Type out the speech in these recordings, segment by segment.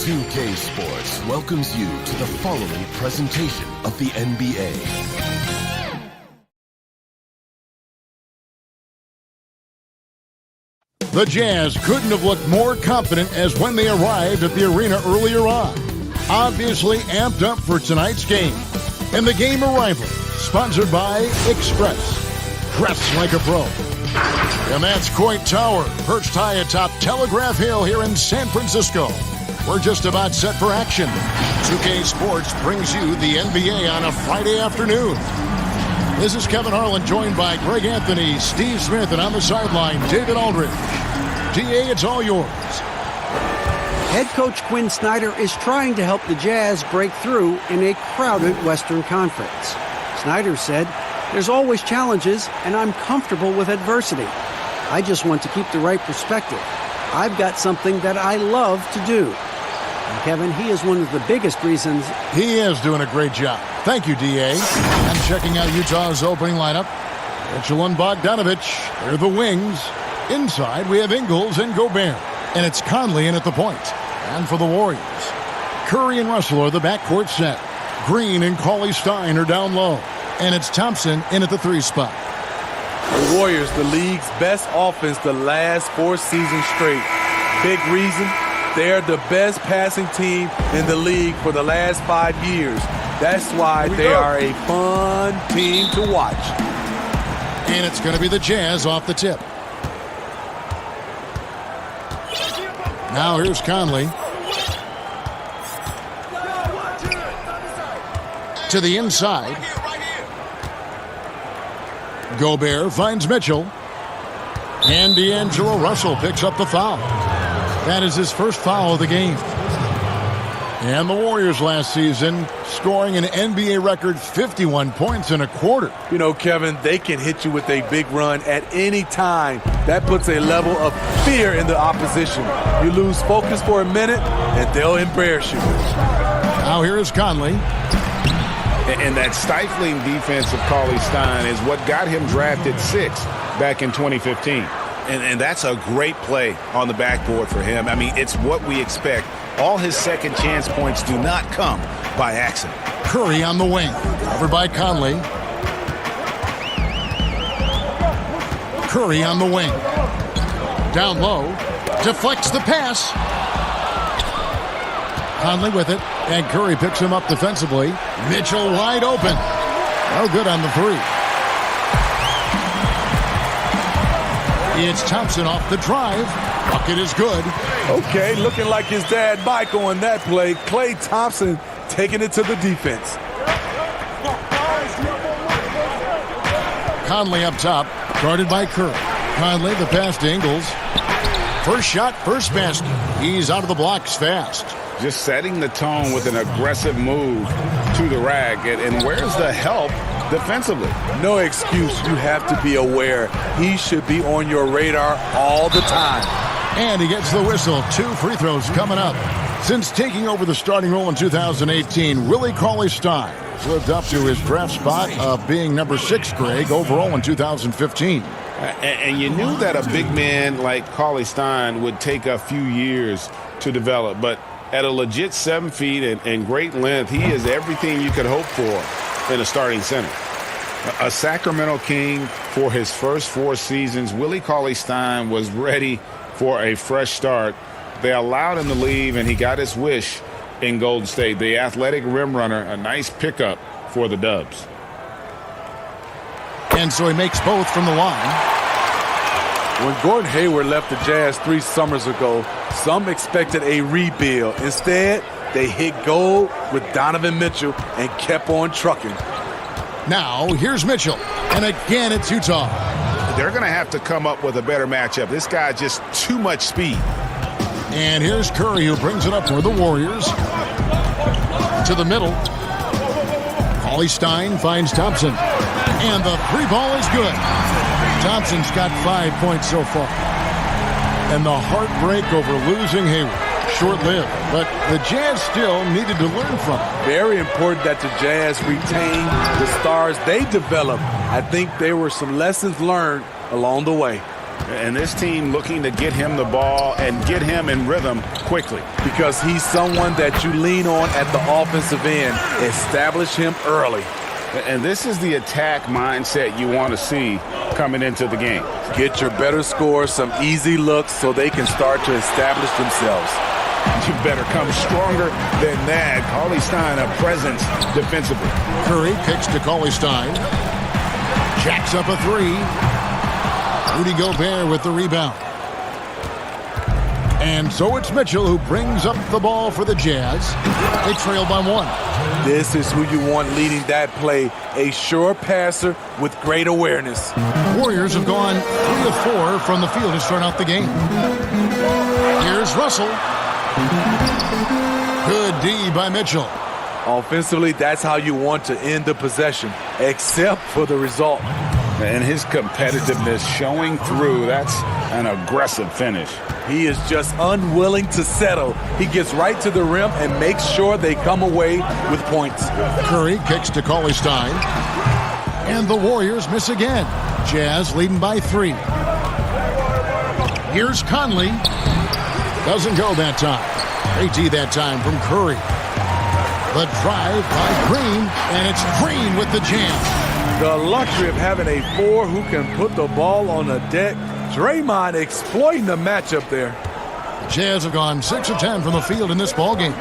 2K Sports welcomes you to the following presentation of the NBA. The Jazz couldn't have looked more confident as when they arrived at the arena earlier on. Obviously amped up for tonight's game. And the game arrival, sponsored by Express. Dress like a pro. And that's Coit Tower, perched high atop Telegraph Hill here in San Francisco. We're just about set for action. 2K Sports brings you the NBA on a Friday afternoon. This is Kevin Harlan, joined by Greg Anthony, Steve Smith, and on the sideline, David Aldridge. DA, it's all yours. Head coach Quinn Snyder is trying to help the Jazz break through in a crowded Western Conference. Snyder said, "There's always challenges, and I'm comfortable with adversity. I just want to keep the right perspective. I've got something that I love to do." And Kevin, he is one of the biggest reasons. He is doing a great job. Thank you, DA. And checking out Utah's opening lineup, Mitchell and Bogdanovich. They're the wings. Inside, we have Ingles and Gobert. And it's Conley in at the point. And for the Warriors, Curry and Russell are the backcourt set. Green and Cauley-Stein are down low. And it's Thompson in at the 3 spot. The Warriors, the league's best offense the last 4 seasons straight. Big reason, they're the best passing team in the league for the last 5 years. That's why they are a fun team to watch. And it's going to be the Jazz off the tip. Now here's Conley. To the inside. Gobert finds Mitchell. And D'Angelo Russell picks up the foul. That is his first foul of the game. And the Warriors last season scoring an NBA record 51 points in a quarter. You know, Kevin, they can hit you with a big run at any time. That puts a level of fear in the opposition. You lose focus for a minute, and they'll embarrass you. Now here is Conley. And that stifling defense of Cauley-Stein is what got him drafted 6th back in 2015. And that's a great play on the backboard for him. I mean, it's what we expect. All his second chance points do not come by accident. Curry on the wing, covered by Conley. Curry on the wing. Down low, deflects the pass. Conley with it, and Curry picks him up defensively. Mitchell wide open. No good on the 3. It's Thompson off the drive. Bucket is good. Okay, looking like his dad Mike on that play. Klay Thompson taking it to the defense. Conley up top, guarded by Curry. Conley, the pass to Ingles. First shot, first basket. He's out of the blocks fast. Just setting the tone with an aggressive move to the rack. And where's the help defensively? No excuse. You have to be aware. He should be on your radar all the time. And he gets the whistle. 2 free throws coming up. Since taking over the starting role in 2018, Willie Cauley-Stein has lived up to his draft spot of being number 6, Greg, overall in 2015. And you knew that a big man like Cauley-Stein would take a few years to develop. But at a legit 7 feet and great length, he is everything you could hope for in a starting center. A Sacramento King for his first 4 seasons, Willie Cauley-Stein was ready for a fresh start. They allowed him to leave, and he got his wish in Golden State. The athletic rim runner, a nice pickup for the Dubs. And so he makes both from the line. When Gordon Hayward left the Jazz 3 summers ago, some expected a rebuild. Instead, they hit gold with Donovan Mitchell and kept on trucking. Now, here's Mitchell. And again, it's Utah. They're going to have to come up with a better matchup. This guy just too much speed. And here's Curry, who brings it up for the Warriors. To the middle. Cauley-Stein finds Thompson. And the 3-ball is good. Thompson's got 5 points so far. And the heartbreak over losing Hayward. Short-lived, but the Jazz still needed to learn from it. Very important that the Jazz retain the stars they developed. I think there were some lessons learned along the way. And this team looking to get him the ball and get him in rhythm quickly. Because he's someone that you lean on at the offensive end. Establish him early. And this is the attack mindset you want to see coming into the game. Get your better scores, some easy looks so they can start to establish themselves. You better come stronger than that. Cauley-Stein, a presence defensively. Curry kicks to Cauley-Stein. Jacks up a three. Rudy Gobert with the rebound. And so it's Mitchell who brings up the ball for the Jazz. They trail by one. This is who you want leading that play. A sure passer with great awareness. Warriors have gone 3 of 4 from the field to start out the game. Here's Russell. Good D by Mitchell. Offensively, that's how you want to end the possession, except for the result. And his competitiveness showing through. That's an aggressive finish. He is just unwilling to settle. He gets right to the rim and makes sure they come away with points. Curry kicks to Cauley-Stein. And the Warriors miss again. Jazz leading by 3. Here's Conley. Doesn't go that time. AT that time from Curry. The drive by Green, and it's Green with the jam. The luxury of having a 4 who can put the ball on the deck. Draymond exploiting the matchup there. The Jazz have gone 6 of 10 from the field in this ballgame.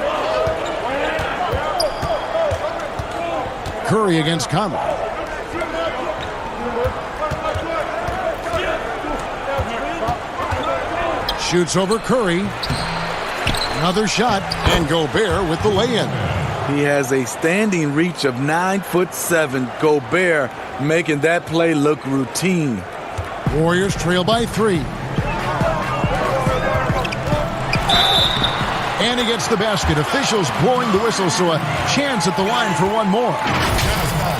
Curry against Conley. Shoots over Curry. Another shot, and Gobert with the lay-in. He has a standing reach of 9'7". Gobert making that play look routine. Warriors trail by 3. And he gets the basket. Officials blowing the whistle, so a chance at the line for one more.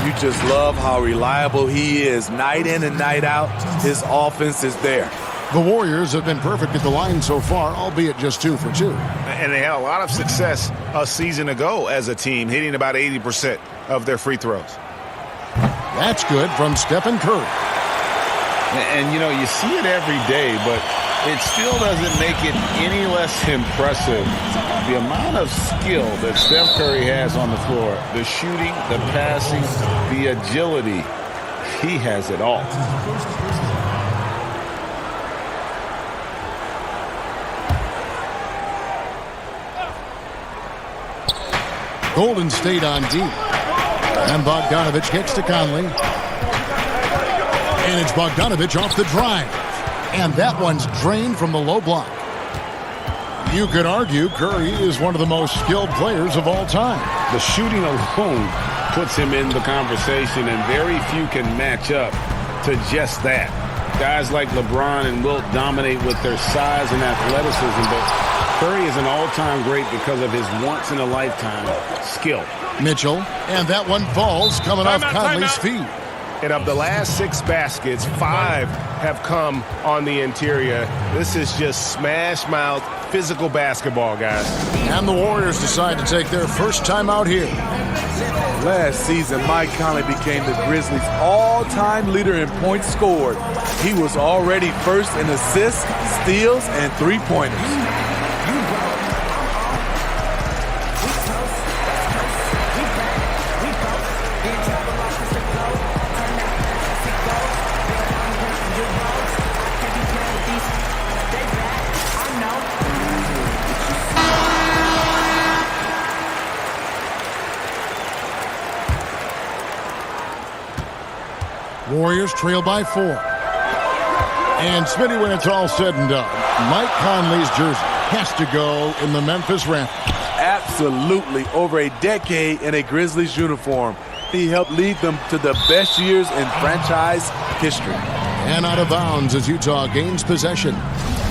You just love how reliable he is. Night in and night out, his offense is there. The Warriors have been perfect at the line so far, albeit just 2 for 2. And they had a lot of success a season ago as a team, hitting about 80% of their free throws. That's good from Stephen Curry. And, you know, you see it every day, but it still doesn't make it any less impressive. The amount of skill that Steph Curry has on the floor, the shooting, the passing, the agility, he has it all. Golden State on D. And Bogdanovich kicks to Conley. And it's Bogdanovich off the drive. And that one's drained from the low block. You could argue Curry is one of the most skilled players of all time. The shooting alone puts him in the conversation, and very few can match up to just that. Guys like LeBron and Wilt dominate with their size and athleticism, but Curry is an all-time great because of his once-in-a-lifetime skill. Mitchell, and that one falls coming off Conley's feet. And of the last 6 baskets, 5 have come on the interior. This is just smash-mouth, physical basketball, guys. And the Warriors decide to take their first time out here. Last season, Mike Conley became the Grizzlies' all-time leader in points scored. He was already first in assists, steals, and three-pointers. Warriors trail by 4. And Smitty, when it's all said and done, Mike Conley's jersey has to go in the Memphis Rapids. Absolutely. Over a decade in a Grizzlies uniform. He helped lead them to the best years in franchise history. And out of bounds as Utah gains possession.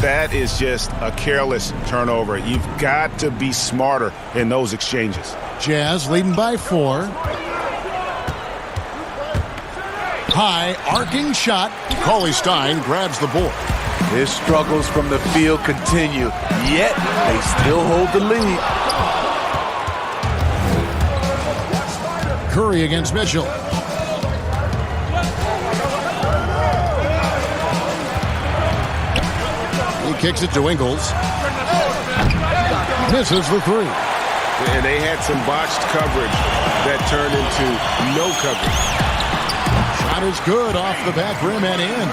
That is just a careless turnover. You've got to be smarter in those exchanges. Jazz leading by 4. High arcing shot. Cauley-Stein grabs the board. His struggles from the field continue, yet they still hold the lead. Curry against Mitchell. kicks it to Ingles. Misses the three. And they had some botched coverage that turned into no coverage. Shot is good off the back rim and in.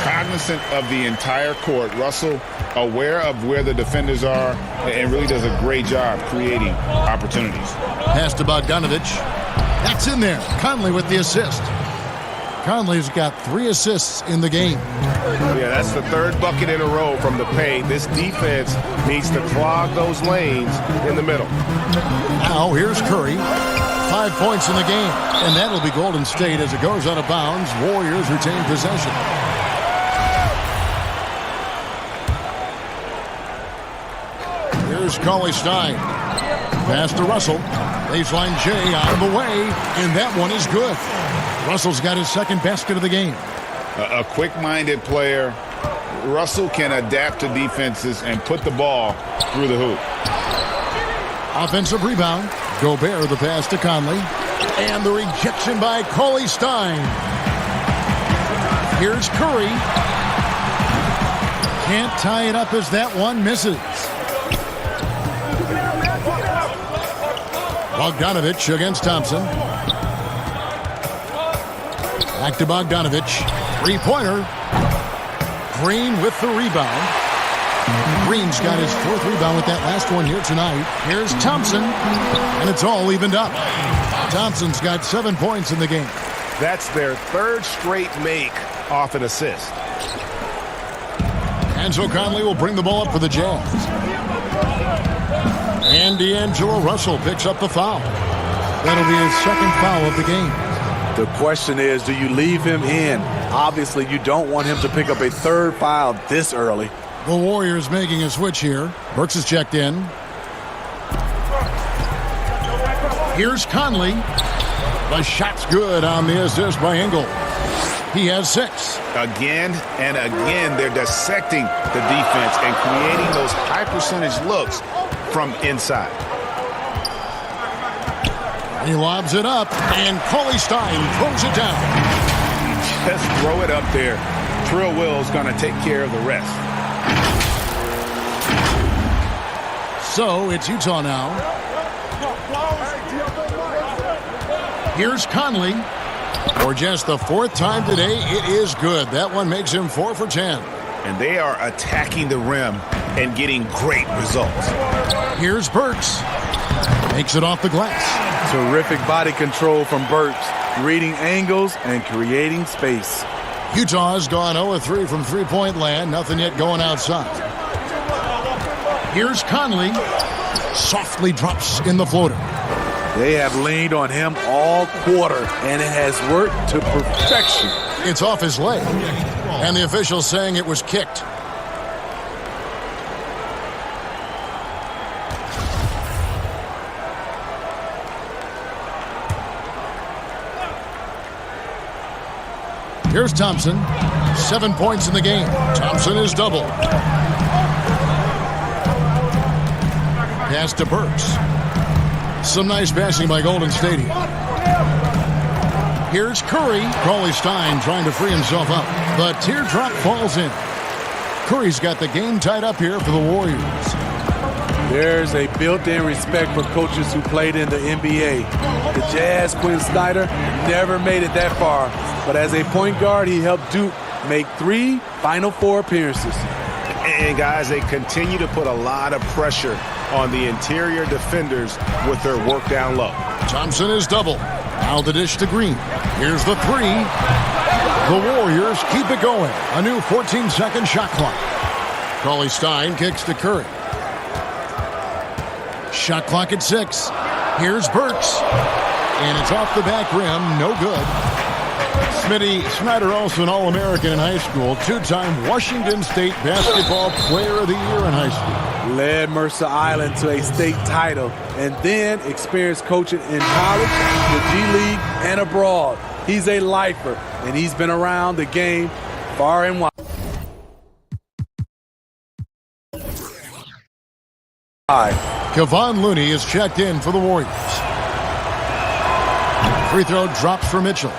Cognizant of the entire court, Russell aware of where the defenders are and really does a great job creating opportunities. Pass to Bogdanovich. That's in there. Conley with the assist. Conley's got 3 assists in the game. Yeah, that's the 3rd bucket in a row from the paint. This defense needs to clog those lanes in the middle. Now here's Curry. 5 points in the game. And that'll be Golden State as it goes out of bounds. Warriors retain possession. Here's Cauley-Stein. Pass to Russell. Baseline J on the way. And that one is good. Russell's got his 2nd basket of the game. A quick-minded player. Russell can adapt to defenses and put the ball through the hoop. Offensive rebound. Gobert the pass to Conley. And the rejection by Cauley-Stein. Here's Curry. Can't tie it up as that one misses. Bogdanovich against Thompson. Back to Bogdanovich. 3-pointer. Green with the rebound. Green's got his 4th rebound with that last one here tonight. Here's Thompson. And it's all evened up. Thompson's got 7 points in the game. That's their 3rd straight make off an assist. And so Conley will bring the ball up for the Jazz. And D'Angelo Russell picks up the foul. That'll be his 2nd foul of the game. The question is, do you leave him in? Obviously, you don't want him to pick up a 3rd foul this early. The Warriors making a switch here. Burks is checked in. Here's Conley. The shot's good on the assist by Ingles. He has 6. Again and again, they're dissecting the defense and creating those high-percentage looks from inside. He lobs it up, and Cauley-Stein throws it down. Just throw it up there. Trill Will's going to take care of the rest. So it's Utah now. Here's Conley. For just the 4th time today, it is good. That one makes him 4 for 10. And they are attacking the rim and getting great results. Here's Burks. Makes it off the glass. Terrific body control from Burks, reading angles and creating space. Utah's gone 0-3 from 3-point land. Nothing yet going outside. Here's Conley. Softly drops in the floater. They have leaned on him all quarter, and it has worked to perfection. It's off his leg, and the officials saying it was kicked. Here's Thompson. 7 points in the game. Thompson is double. Pass to Burks. Some nice passing by Golden State. Here's Curry. Cauley-Stein trying to free himself up. The teardrop falls in. Curry's got the game tied up here for the Warriors. There's a built-in respect for coaches who played in the NBA. The Jazz, Quinn Snyder, never made it that far. But as a point guard, he helped Duke make 3 Final Four appearances. And guys, they continue to put a lot of pressure on the interior defenders with their work down low. Thompson is double. Now the dish to Green. Here's the 3. The Warriors keep it going. A new 14-second shot clock. Cauley-Stein kicks to Curry. Shot clock at 6. Here's Burks. And it's off the back rim. No good. Smitty, Snyder also an All-American in high school. 2-time Washington State Basketball Player of the Year in high school. Led Mercer Island to a state title and then experienced coaching in college, the G League, and abroad. He's a lifer, and he's been around the game far and wide. Kevon Looney is checked in for the Warriors. Free throw drops for Mitchell.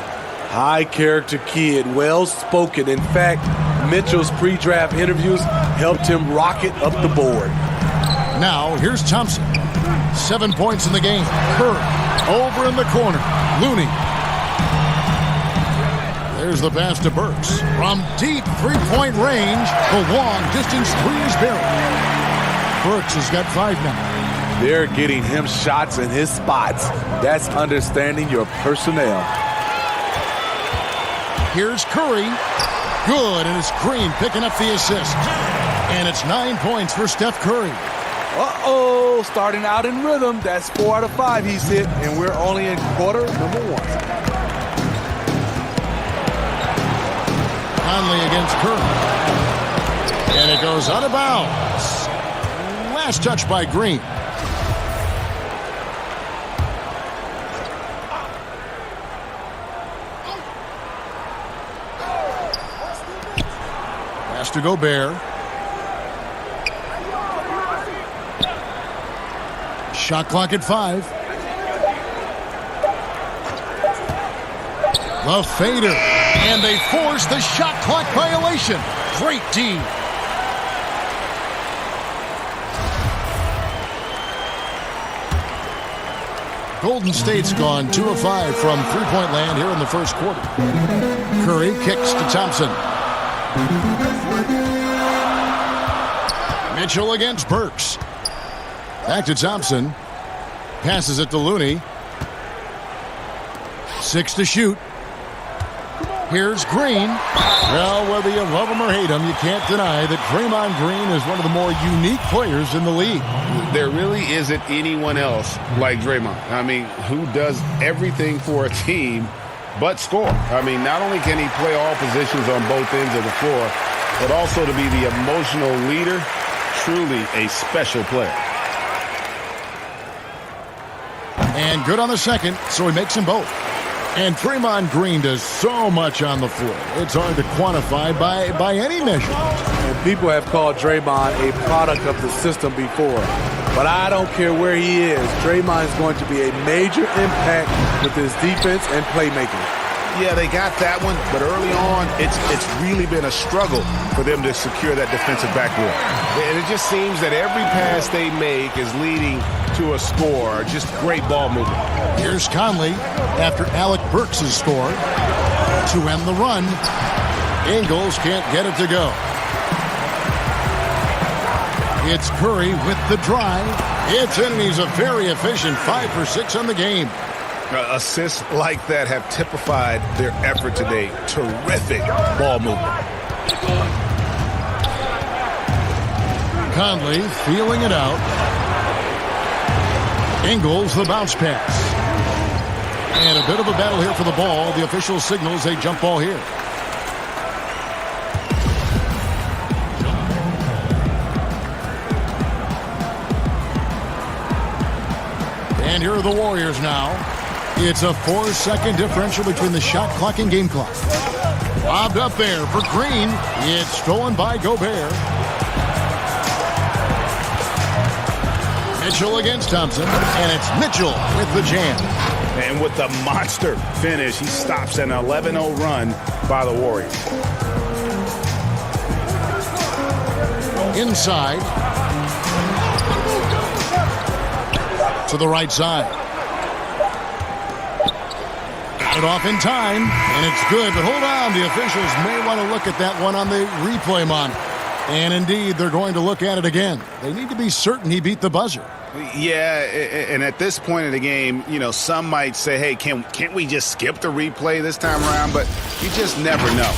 High character kid, well spoken. In fact, Mitchell's pre-draft interviews helped him rocket up the board. Now, here's Thompson. 7 points in the game. Curry over in the corner. Looney. There's the pass to Burks. From deep three-point range, the long distance three is buried. Burks has got 5 now. They're getting him shots in his spots. That's understanding your personnel. Here's Curry. Good, and it's Green picking up the assist. And it's 9 points for Steph Curry. Uh-oh, starting out in rhythm. That's 4 out of 5 he's hit, and we're only in quarter number 1. Conley against Curry. And it goes out of bounds. Last touch by Green. Pass to Gobert. Shot clock at 5. The fader. And they force the shot clock violation. Great D. Golden State's gone 2 of 5 from three-point land here in the first quarter. Curry kicks to Thompson. Mitchell against Burks. Back to Thompson. Passes it to Looney. 6 to shoot. Here's Green. Well, whether you love him or hate him, you can't deny that Draymond Green is one of the more unique players in the league. There really isn't anyone else like Draymond. I mean, who does everything for a team but score. I mean, not only can he play all positions on both ends of the floor, but also to be the emotional leader, truly a special player. And good on the second, so he makes them both. And Draymond Green does so much on the floor. It's hard to quantify by any measure. And people have called Draymond a product of the system before. But I don't care where he is. Draymond is going to be a major impact with his defense and playmaking. Yeah, they got that one, but early on, it's really been a struggle for them to secure that defensive backboard. And it just seems that every pass they make is leading to a score. Just great ball movement. Here's Conley after Alec Burks' score to end the run. Ingles can't get it to go. It's Curry with the drive. It's in, and he's a very efficient 5 for 6 on the game. Assists like that have typified their effort today. Terrific ball movement. Conley feeling it out. Ingles the bounce pass. And a bit of a battle here for the ball. The official signals a jump ball here. And here are the Warriors now. It's a 4-second differential between the shot clock and game clock. Lobbed up there for Green. It's stolen by Gobert. Mitchell against Thompson, and it's Mitchell with the jam. And with the monster finish, he stops an 11-0 run by the Warriors. Inside. To the right side. Got it off in time, and it's good. But hold on, the officials may want to look at that one on the replay monitor. And indeed, they're going to look at it again. They need to be certain he beat the buzzer. Yeah, and at this point in the game, you know, some might say, hey, can't we just skip the replay this time around? But you just never know.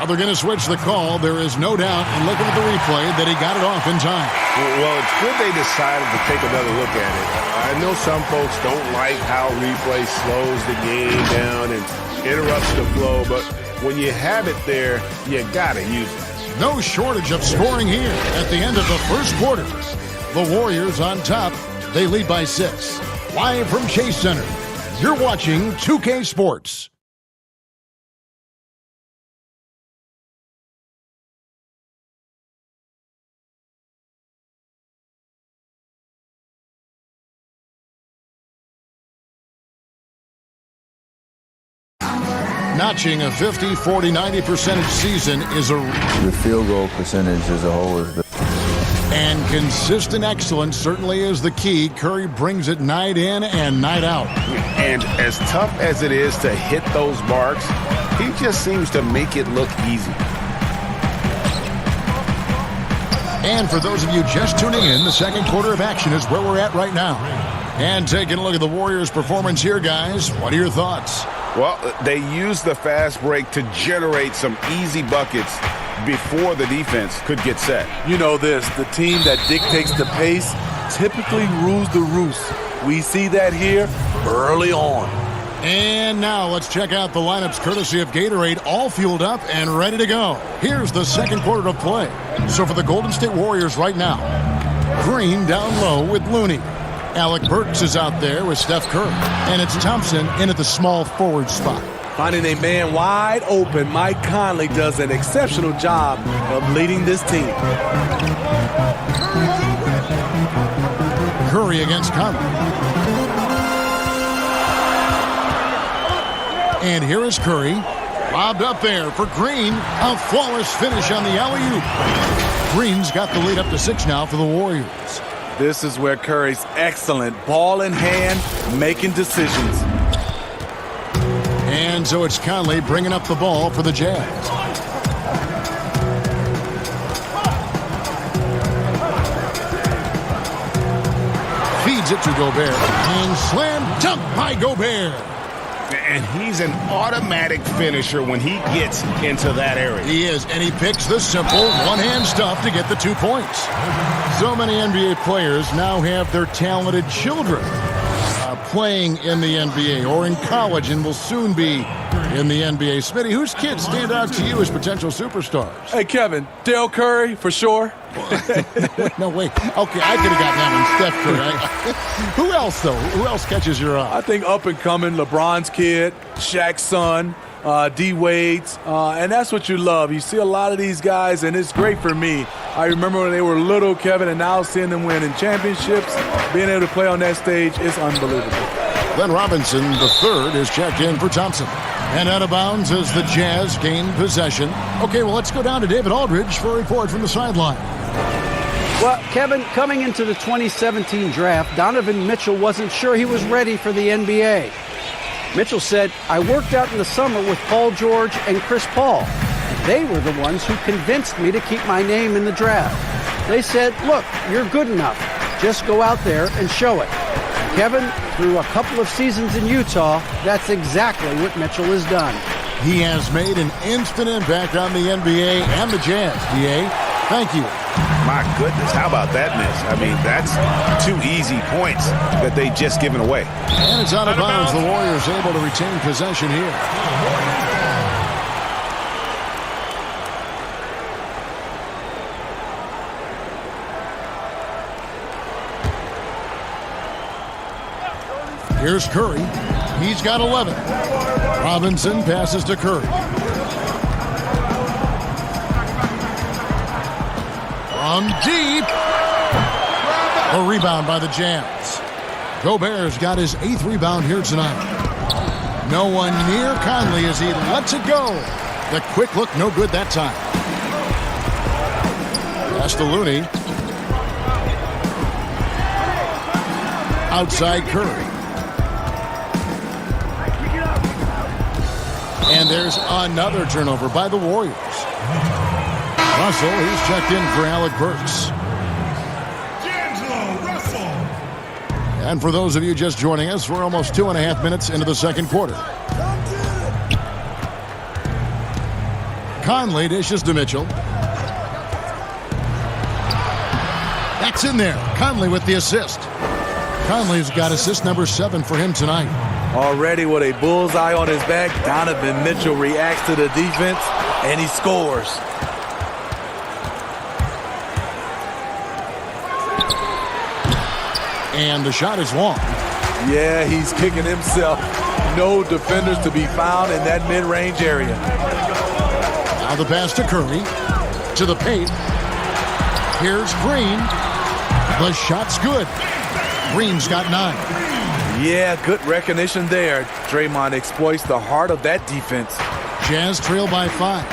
Now they're going to switch the call. There is no doubt, in looking at the replay, that he got it off in time. Well, it's good they decided to take another look at it. I know some folks don't like how replay slows the game down and interrupts the flow, but when you have it there, you got to use it. No shortage of scoring here at the end of the first quarter. The Warriors on top. They lead by 6. Live from Chase Center, you're watching 2K Sports. Notching a 50, 40, 90% season is The field goal percentage as a whole is and consistent excellence certainly is the key. Curry brings it night in and night out. And as tough as it is to hit those marks, he just seems to make it look easy. And for those of you just tuning in, the second quarter of action is where we're at right now. And taking a look at the Warriors' performance here, guys, what are your thoughts? Well, they used the fast break to generate some easy buckets before the defense could get set. You know this, the team that dictates the pace typically rules the roost. We see that here early on. And now let's check out the lineups courtesy of Gatorade, all fueled up and ready to go. Here's the second quarter of play. So for the Golden State Warriors right now, Green down low with Looney. Alec Burks is out there with Steph Curry. And it's Thompson in at the small forward spot. Finding a man wide open, Mike Conley does an exceptional job of leading this team. Curry against Conley. And here is Curry. Lobbed up there for Green. A flawless finish on the alley-oop. Green's got the lead up to 6 now for the Warriors. This is where Curry's excellent, ball in hand, making decisions. And so it's Conley bringing up the ball for the Jazz. Feeds it to Gobert. And slam dunk by Gobert. And he's an automatic finisher when he gets into that area. He is, and he picks the simple one-hand stuff to get the 2 points. So many NBA players now have their talented children playing in the NBA or in college and will soon be in the NBA. Smitty, whose kids stand out to you as potential superstars? Hey, Kevin, Dale Curry, for sure. No, wait. Okay, I could have gotten that one, Steph Curry. Who else, though? Who else catches your eye? I think up-and-coming, LeBron's kid, Shaq's son, D-Wade's, and that's what you love. You see a lot of these guys, and it's great for me. I remember when they were little, Kevin, and now seeing them win in championships, being able to play on that stage is unbelievable. Glenn Robinson, the third, is checked in for Thompson. And out of bounds as the Jazz gain possession. Okay, well, let's go down to David Aldridge for a report from the sideline. Well, Kevin, coming into the 2017 draft, Donovan Mitchell wasn't sure he was ready for the NBA. Mitchell said, "I worked out in the summer with Paul George and Chris Paul. They were the ones who convinced me to keep my name in the draft. They said, look, you're good enough. Just go out there and show it." Kevin, through a couple of seasons in Utah, that's exactly what Mitchell has done. He has made an instant impact on the NBA and the Jazz. DA, thank you. My goodness, how about that miss? I mean, that's 2 easy points that they just given away. And it's out of bounds. The Warriors able to retain possession here. Here's Curry. He's got 11. Robinson passes to Curry. From deep. A rebound by the Jazz. Gobert's got his 8th rebound here tonight. No one near Conley as he lets it go. The quick look, no good that time. Pass to Looney. Outside Curry. And there's another turnover by the Warriors. Russell, he's checked in for Alec Burks. And for those of you just joining us, we're almost 2.5 minutes into the second quarter. Conley dishes to Mitchell. That's in there. Conley with the assist. Conley's got assist number 7 for him tonight. Already with a bullseye on his back, Donovan Mitchell reacts to the defense, and he scores. And the shot is long. Yeah, he's kicking himself. No defenders to be found in that mid-range area. Now the pass to Curry. To the paint. Here's Green. The shot's good. Green's got 9. Yeah, good recognition there. Draymond exploits the heart of that defense. Jazz trail by 5.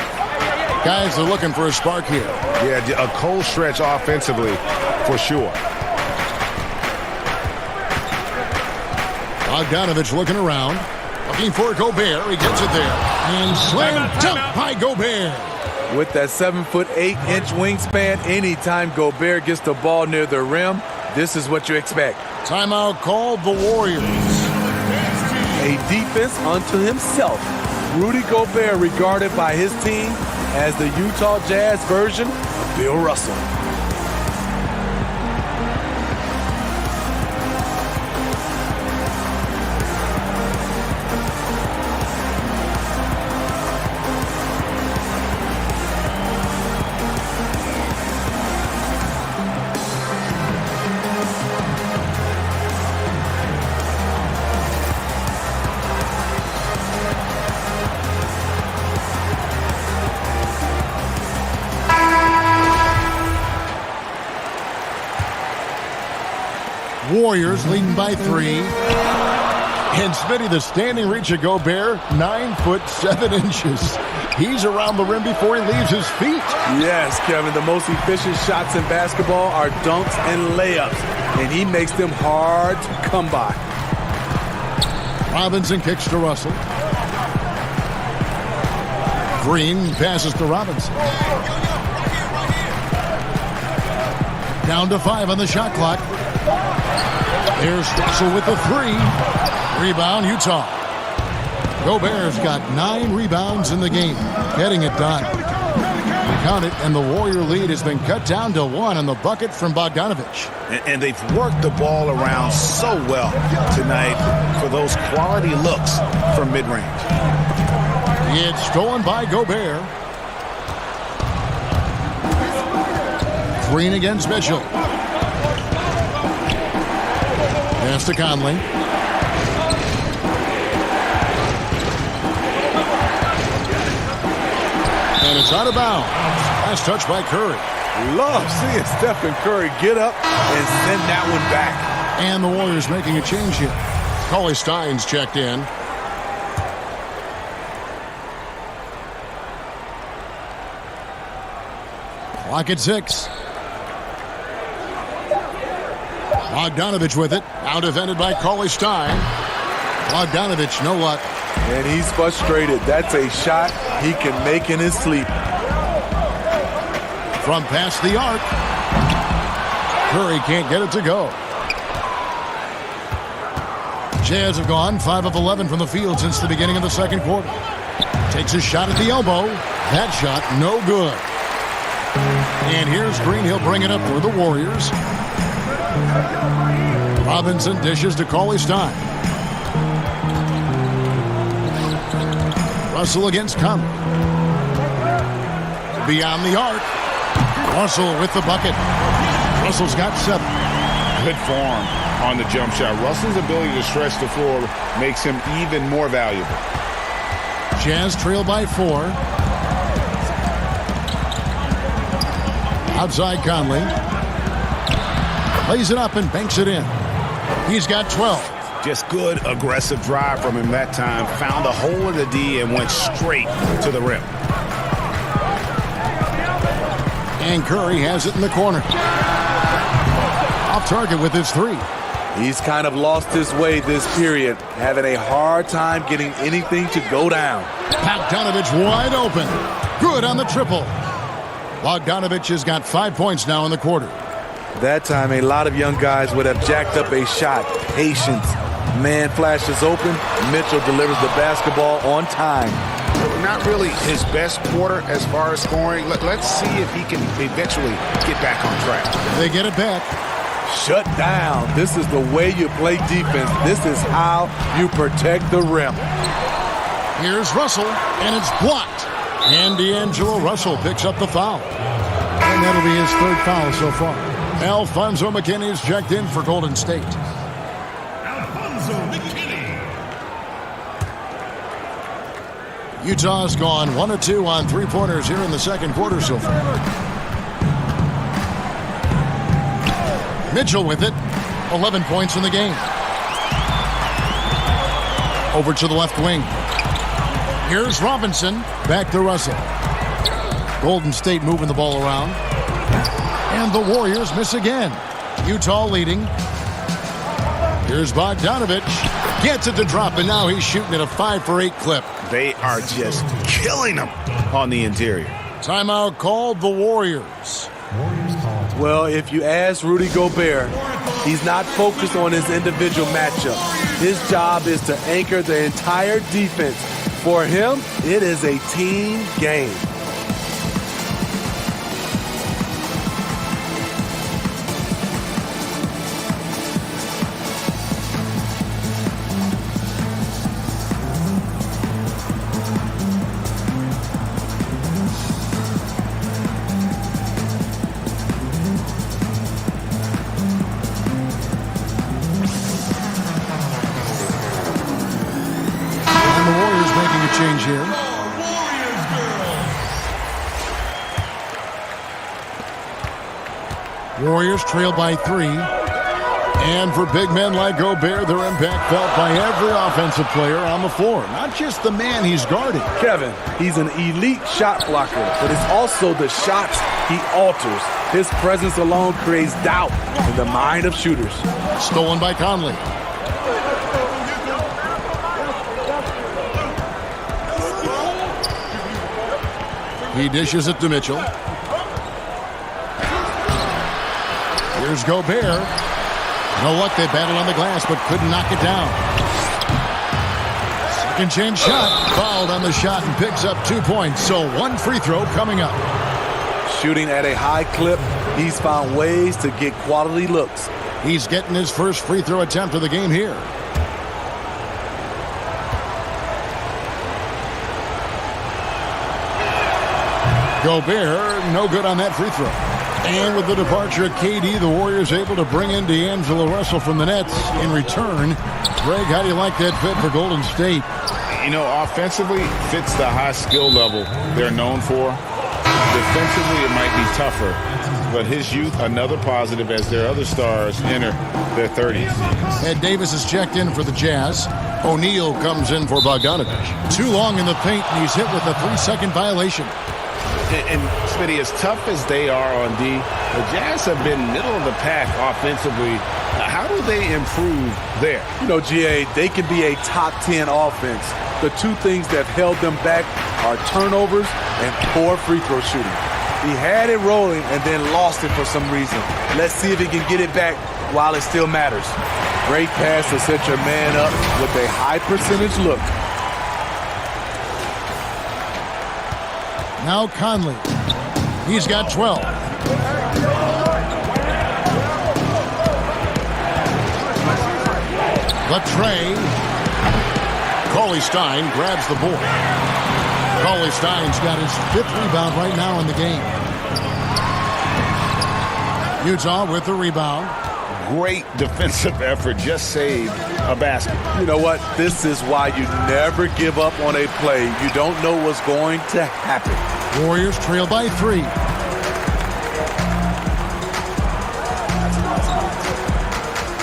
Guys are looking for a spark here. Yeah, a cold stretch offensively for sure. Bogdanovich looking around. Looking for Gobert. He gets it there. And slam dunk by Gobert. With that 7'8" wingspan, anytime Gobert gets the ball near the rim, this is what you expect. Timeout called the Warriors. A defense unto himself. Rudy Gobert regarded by his team as the Utah Jazz version of Bill Russell. Warriors leading by 3. And Smitty, the standing reach of Gobert, 9'7". He's around the rim before he leaves his feet. Yes, Kevin, the most efficient shots in basketball are dunks and layups, and he makes them hard to come by. Robinson kicks to Russell. Green passes to Robinson. Down to 5 on the shot clock. There's Russell with the 3. Rebound, Utah. Gobert's got 9 rebounds in the game, getting it done. Count it, and the Warrior lead has been cut down to 1 on the bucket from Bogdanovich. And they've worked the ball around so well tonight for those quality looks from mid-range. It's stolen by Gobert. Green against Mitchell. Pass to Conley. And it's out of bounds. Last touch by Curry. Love seeing Stephen Curry get up and send that one back. And the Warriors making a change here. Cauley Stein's checked in. Clock at 6. Bogdanovich with it. Now defended by Cauley Stein. Bogdanovich, no luck. And he's frustrated. That's a shot he can make in his sleep. From past the arc. Curry can't get it to go. Jazz have gone 5 of 11 from the field since the beginning of the second quarter. Takes a shot at the elbow. That shot, no good. And here's Green. He'll bring it up for the Warriors. Robinson dishes to Cauley Stein. Russell against Conley. Beyond the arc. Russell with the bucket. Russell's got 7. Good form on the jump shot. Russell's ability to stretch the floor makes him even more valuable. Jazz trail by 4. Outside Conley. Lays it up and banks it in. He's got 12. Just good, aggressive drive from him that time. Found a hole in the D and went straight to the rim. And Curry has it in the corner. Off target with his 3. He's kind of lost his way this period, having a hard time getting anything to go down. Bogdanovich wide open. Good on the triple. Bogdanovich has got 5 points now in the quarter. That time, a lot of young guys would have jacked up a shot. Patience. Man flashes open. Mitchell delivers the basketball on time. Not really his best quarter as far as scoring. Let's see if he can eventually get back on track. They get it back. Shut down. This is the way you play defense. This is how you protect the rim. Here's Russell, and it's blocked. And D'Angelo Russell picks up the foul. And that'll be his 3rd foul so far. Alfonso McKinney's checked in for Golden State. Alfonso McKinney. Utah's gone 1 of 2 on 3-pointers here in the second quarter so far. Mitchell with it. 11 points in the game. Over to the left wing. Here's Robinson. Back to Russell. Golden State moving the ball around. And the Warriors miss again. Utah leading. Here's Bogdanovich. Gets it to drop, and now he's shooting at a 5-for-8 clip. They are just killing them on the interior. Timeout called the Warriors. Well, if you ask Rudy Gobert, he's not focused on his individual matchup. His job is to anchor the entire defense. For him, it is a team game. Change here. Warriors trail by 3. And for big men like Gobert, their impact felt by every offensive player on the floor, not just the man he's guarding. Kevin, he's an elite shot blocker, but it's also the shots he alters. His presence alone creates doubt in the mind of shooters. Stolen by Conley. He dishes it to Mitchell. Here's Gobert. No luck, they battled on the glass, but couldn't knock it down. Second chance shot. Fouled on the shot and picks up 2 points. So 1 free throw coming up. Shooting at a high clip, he's found ways to get quality looks. He's getting his first free throw attempt of the game here. Gobert, no good on that free throw. And with the departure of KD, the Warriors able to bring in D'Angelo Russell from the Nets. In return, Greg, how do you like that fit for Golden State? You know, offensively, fits the high skill level they're known for. Defensively, it might be tougher. But his youth, another positive as their other stars enter their 30s. Ed Davis is checked in for the Jazz. O'Neal comes in for Bogdanovich. Too long in the paint, and he's hit with a 3-second violation. And Smitty, as tough as they are on D, the Jazz have been middle of the pack offensively. How do they improve there? You know, GA, they can be a top 10 offense. The two things that held them back are turnovers and poor free throw shooting. He had it rolling and then lost it for some reason. Let's see if he can get it back while it still matters. Great pass to set your man up with a high percentage look. Now Conley. He's got 12. Latrey. Cauley-Stein grabs the board. Cauley-Stein's got his 5th rebound right now in the game. Utah with the rebound. Great defensive effort, just saved a basket. You know what? This is why you never give up on a play. You don't know what's going to happen. Warriors trail by 3.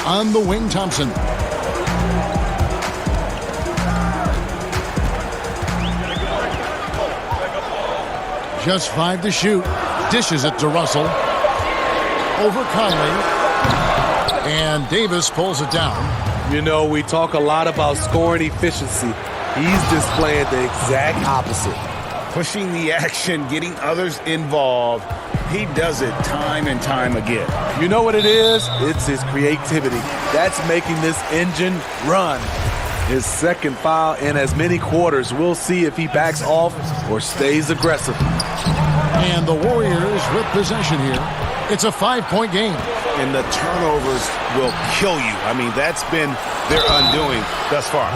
On the wing, Thompson. Just 5 to shoot. Dishes it to Russell. Over Conley. And Davis pulls it down. You know, we talk a lot about scoring efficiency. He's displaying the exact opposite. Pushing the action, getting others involved. He does it time and time again. You know what it is? It's his creativity. That's making this engine run. His 2nd foul in as many quarters. We'll see if he backs off or stays aggressive. And the Warriors with possession here. It's a 5-point game. And the turnovers will kill you. I mean, that's been their undoing thus far.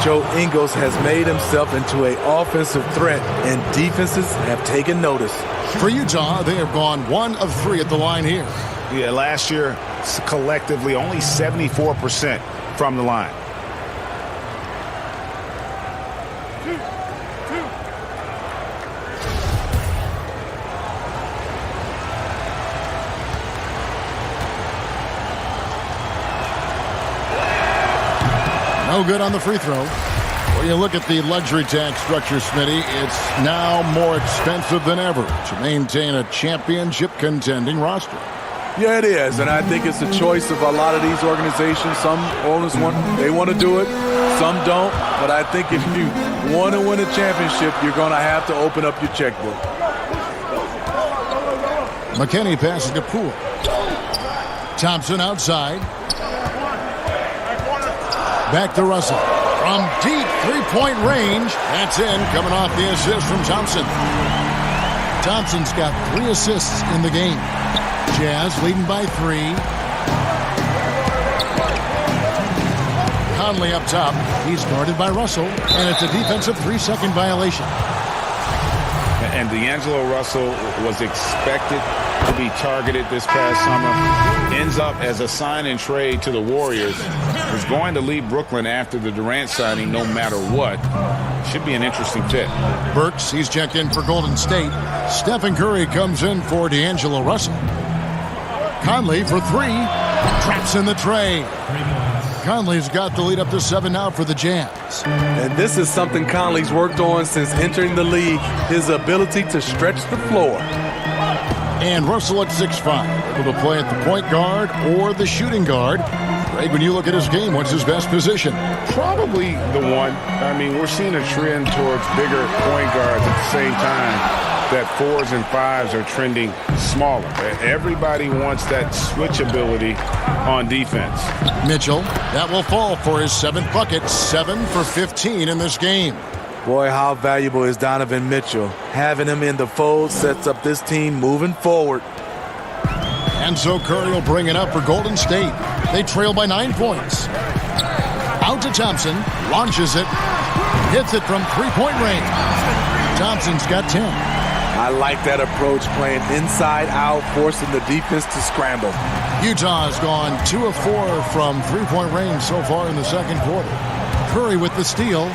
Joe Ingles has made himself into an offensive threat, and defenses have taken notice. For Utah, they have gone 1 of 3 at the line here. Yeah, last year, collectively, only 74% from the line. No good on the free throw. When you look at the luxury tax structure, Smitty, it's now more expensive than ever to maintain a championship contending roster. Yeah, it is, and I think it's a choice of a lot of these organizations. Some owners want to do it, some don't. But I think if you want to win a championship, you're going to have to open up your checkbook. McKinney passes to Poole. Thompson outside. Back to Russell. From deep three-point range. That's in, coming off the assist from Thompson. Thompson's got 3 assists in the game. Jazz leading by 3. Conley up top. He's guarded by Russell, and it's a defensive 3-second violation. And D'Angelo Russell was expected to be targeted this past summer. Ends up as a sign and trade to the Warriors. Is going to leave Brooklyn after the Durant signing no matter what. Should be an interesting fit. Burks, he's checked in for Golden State. Stephen Curry comes in for D'Angelo Russell. Conley for 3. Traps in the tray. Conley's got the lead up to 7 now for the Jazz. And this is something Conley's worked on since entering the league, his ability to stretch the floor. And Russell at 6'5", able to play at the point guard or the shooting guard. Greg, when you look at his game, what's his best position? Probably the one. I mean, we're seeing a trend towards bigger point guards at the same time that 4s and 5s are trending smaller. Everybody wants that switch ability on defense. Mitchell, that will fall for his 7th bucket, 7 for 15 in this game. Boy, how valuable is Donovan Mitchell? Having him in the fold sets up this team moving forward. And so Curry will bring it up for Golden State. They trail by 9 points. Out to Thompson, launches it, hits it from three-point range. Thompson's got 10. I like that approach, playing inside out, forcing the defense to scramble. Utah's gone 2 of 4 from three-point range so far in the second quarter. Curry with the steal.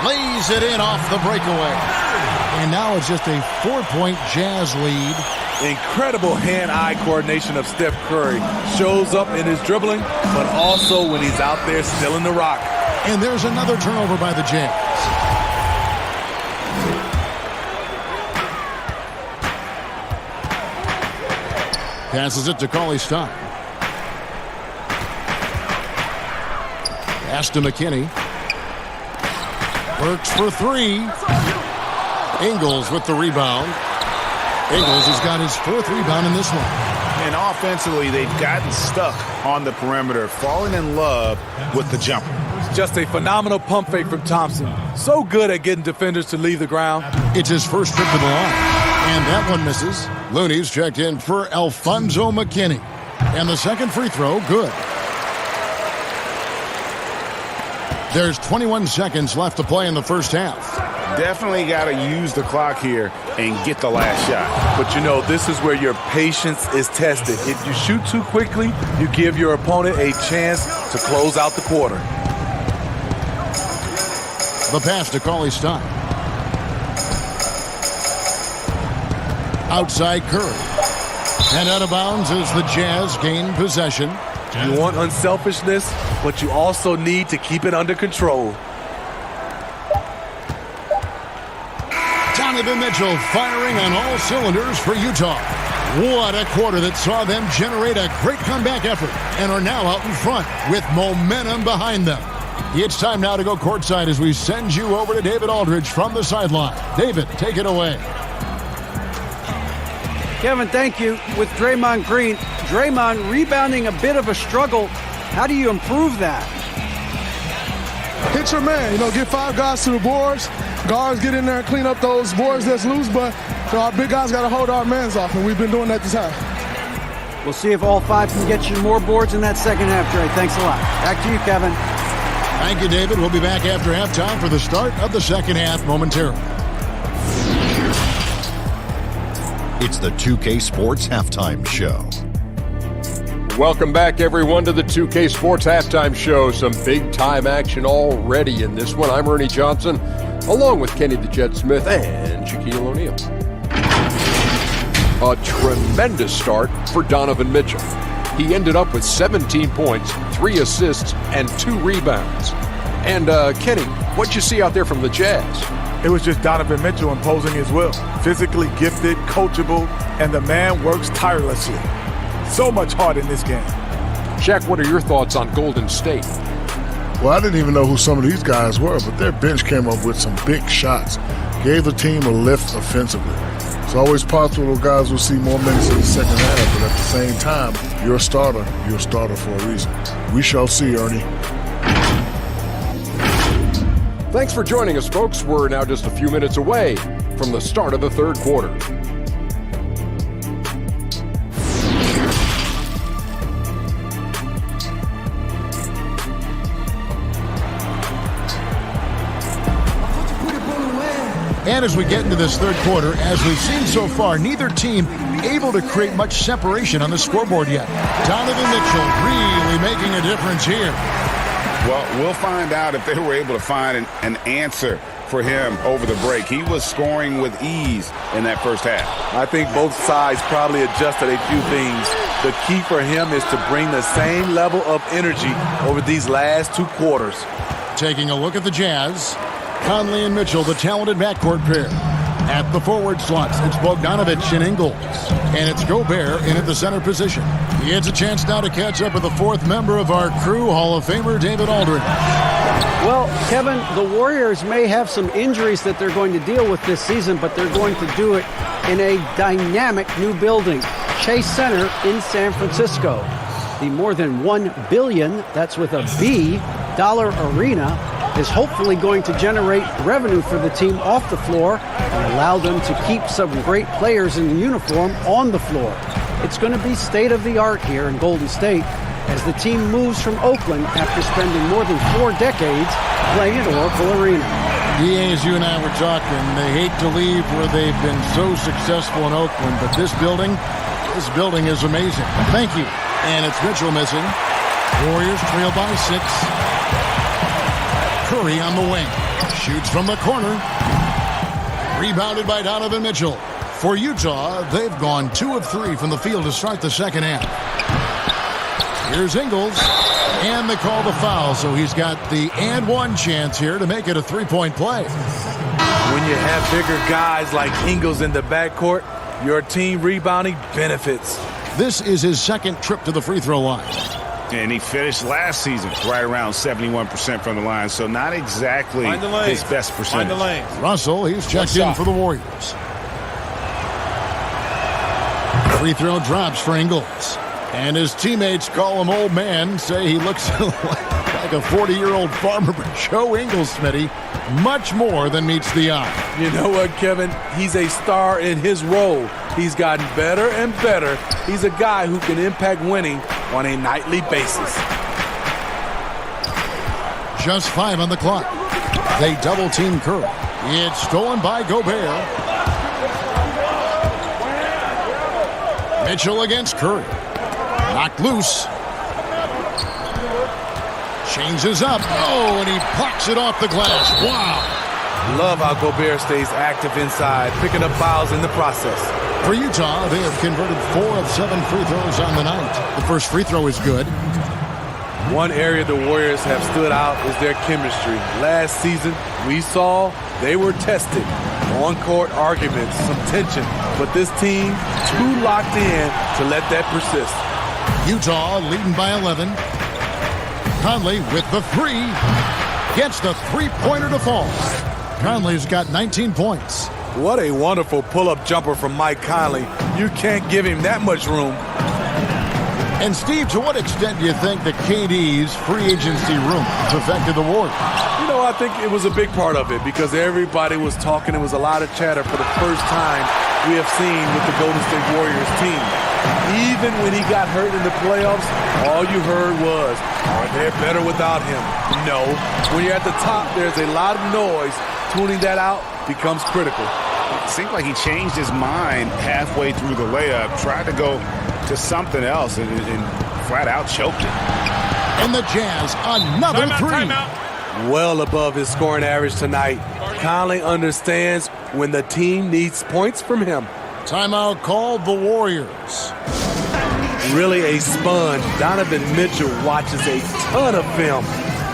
Lays it in off the breakaway. And now it's just a 4-point Jazz lead. Incredible hand-eye coordination of Steph Curry. Shows up in his dribbling, but also when he's out there stealing the rock. And there's another turnover by the Jazz. Passes it to Cauley-Stein. Pass to McKinney. Works for 3. Ingles with the rebound. Ingles has got his 4th rebound in this one. And offensively, they've gotten stuck on the perimeter, falling in love with the jumper. Just a phenomenal pump fake from Thompson. So good at getting defenders to leave the ground. It's his first trip to the line. And that one misses. Looney's checked in for Alfonso McKinney. And the second free throw, good. There's 21 seconds left to play in the first half. Definitely got to use the clock here and get the last shot. But you know, this is where your patience is tested. If you shoot too quickly, you give your opponent a chance to close out the quarter. The pass to Cauley-Stein. Outside Curry. And out of bounds as the Jazz gain possession. You want unselfishness, but you also need to keep it under control. Donovan Mitchell firing on all cylinders for Utah. What a quarter that saw them generate a great comeback effort and are now out in front with momentum behind them. It's time now to go courtside as we send you over to David Aldridge from the sideline. David, take it away. Kevin, thank you. With Draymond Green, Draymond rebounding a bit of a struggle. How do you improve that? Hit your man, get 5 guys to the boards. Guards get in there and clean up those boards that's loose, but our big guys got to hold our mans off, and we've been doing that this half. We'll see if all 5 can get you more boards in that second half, Dre. Thanks a lot. Back to you, Kevin. Thank you, David. We'll be back after halftime for the start of the second half momentarily. It's the 2K Sports Halftime Show. Welcome back, everyone, to the 2K Sports Halftime Show. Some big-time action already in this one. I'm Ernie Johnson, along with Kenny the Jet Smith and Shaquille O'Neal. A tremendous start for Donovan Mitchell. He ended up with 17 points, 3 assists, and 2 rebounds. And Kenny, what'd you see out there from the Jazz? It was just Donovan Mitchell imposing his will. Physically gifted, coachable, and the man works tirelessly. So much heart in this game. Shaq, what are your thoughts on Golden State? Well, I didn't even know who some of these guys were, but their bench came up with some big shots. Gave the team a lift offensively. It's always possible those guys will see more minutes in the second half, but at the same time, you're a starter for a reason. We shall see, Ernie. Thanks for joining us, folks. We're now just a few minutes away from the start of the third quarter. And as we get into this third quarter, as we've seen so far, neither team able to create much separation on the scoreboard yet. Donovan Mitchell really making a difference here. Well, we'll find out if they were able to find an answer for him over the break. He was scoring with ease in that first half. I think both sides probably adjusted a few things. The key for him is to bring the same level of energy over these last 2 quarters. Taking a look at the Jazz, Conley and Mitchell, the talented backcourt pair. At the forward slots, it's Bogdanovich and Ingles. And it's Gobert in at the center position. He gets a chance now to catch up with the 4th member of our crew, Hall of Famer David Aldridge. Well, Kevin, the Warriors may have some injuries that they're going to deal with this season, but they're going to do it in a dynamic new building, Chase Center in San Francisco. The more than $1 billion, that's with a B, dollar arena is hopefully going to generate revenue for the team off the floor and allow them to keep some great players in uniform on the floor. It's going to be state-of-the-art here in Golden State as the team moves from Oakland after spending more than 4 decades playing at Oracle Arena. DA, as you and I were talking, they hate to leave where they've been so successful in Oakland, but this building is amazing. Thank you. And it's Mitchell missing. Warriors trail by 6. Curry on the wing. Shoots from the corner. Rebounded by Donovan Mitchell. For Utah, they've gone 2 of 3 from the field to start the second half. Here's Ingles. And they call the foul, so he's got the and one chance here to make it a 3-point play. When you have bigger guys like Ingles in the backcourt, your team rebounding benefits. This is his 2nd trip to the free throw line. And he finished last season right around 71% from the line, so not exactly his best percentage. Russell, he's checked in for the Warriors. Free throw drops for Ingles. And his teammates call him old man, say he looks like a 40-year-old farmer. But Joe Ingles, Smitty, much more than meets the eye. You know what, Kevin? He's a star in his role. He's gotten better and better. He's a guy who can impact winning on a nightly basis. Just 5 on the clock. They double-team Curry. It's stolen by Gobert. Mitchell against Curry. Knocked loose. Changes up. Oh, and he blocks it off the glass. Wow. Love how Gobert stays active inside, picking up fouls in the process. For Utah, they have converted 4 of 7 free throws on the night. The first free throw is good. One area the Warriors have stood out is their chemistry. Last season, we saw they were tested. On-court arguments, some tension, but this team too locked in to let that persist. Utah leading by 11. Conley with the 3. Gets the 3-pointer to fall. Conley's got 19 points. What a wonderful pull-up jumper from Mike Conley. You can't give him that much room. And Steve, to what extent do you think that KD's free agency room has affected the Warriors? You know, I think it was a big part of it because everybody was talking. It was a lot of chatter for the first time we have seen with the Golden State Warriors team. Even when he got hurt in the playoffs, all you heard was, are they better without him? No. When you're at the top, there's a lot of noise. Tuning that out becomes critical. It seemed like he changed his mind halfway through the layup, tried to go to something else, and flat out choked it. And the Jazz, another 3. Well above his scoring average tonight. Conley understands when the team needs points from him. Timeout called the Warriors. really a sponge. Donovan Mitchell watches a ton of film,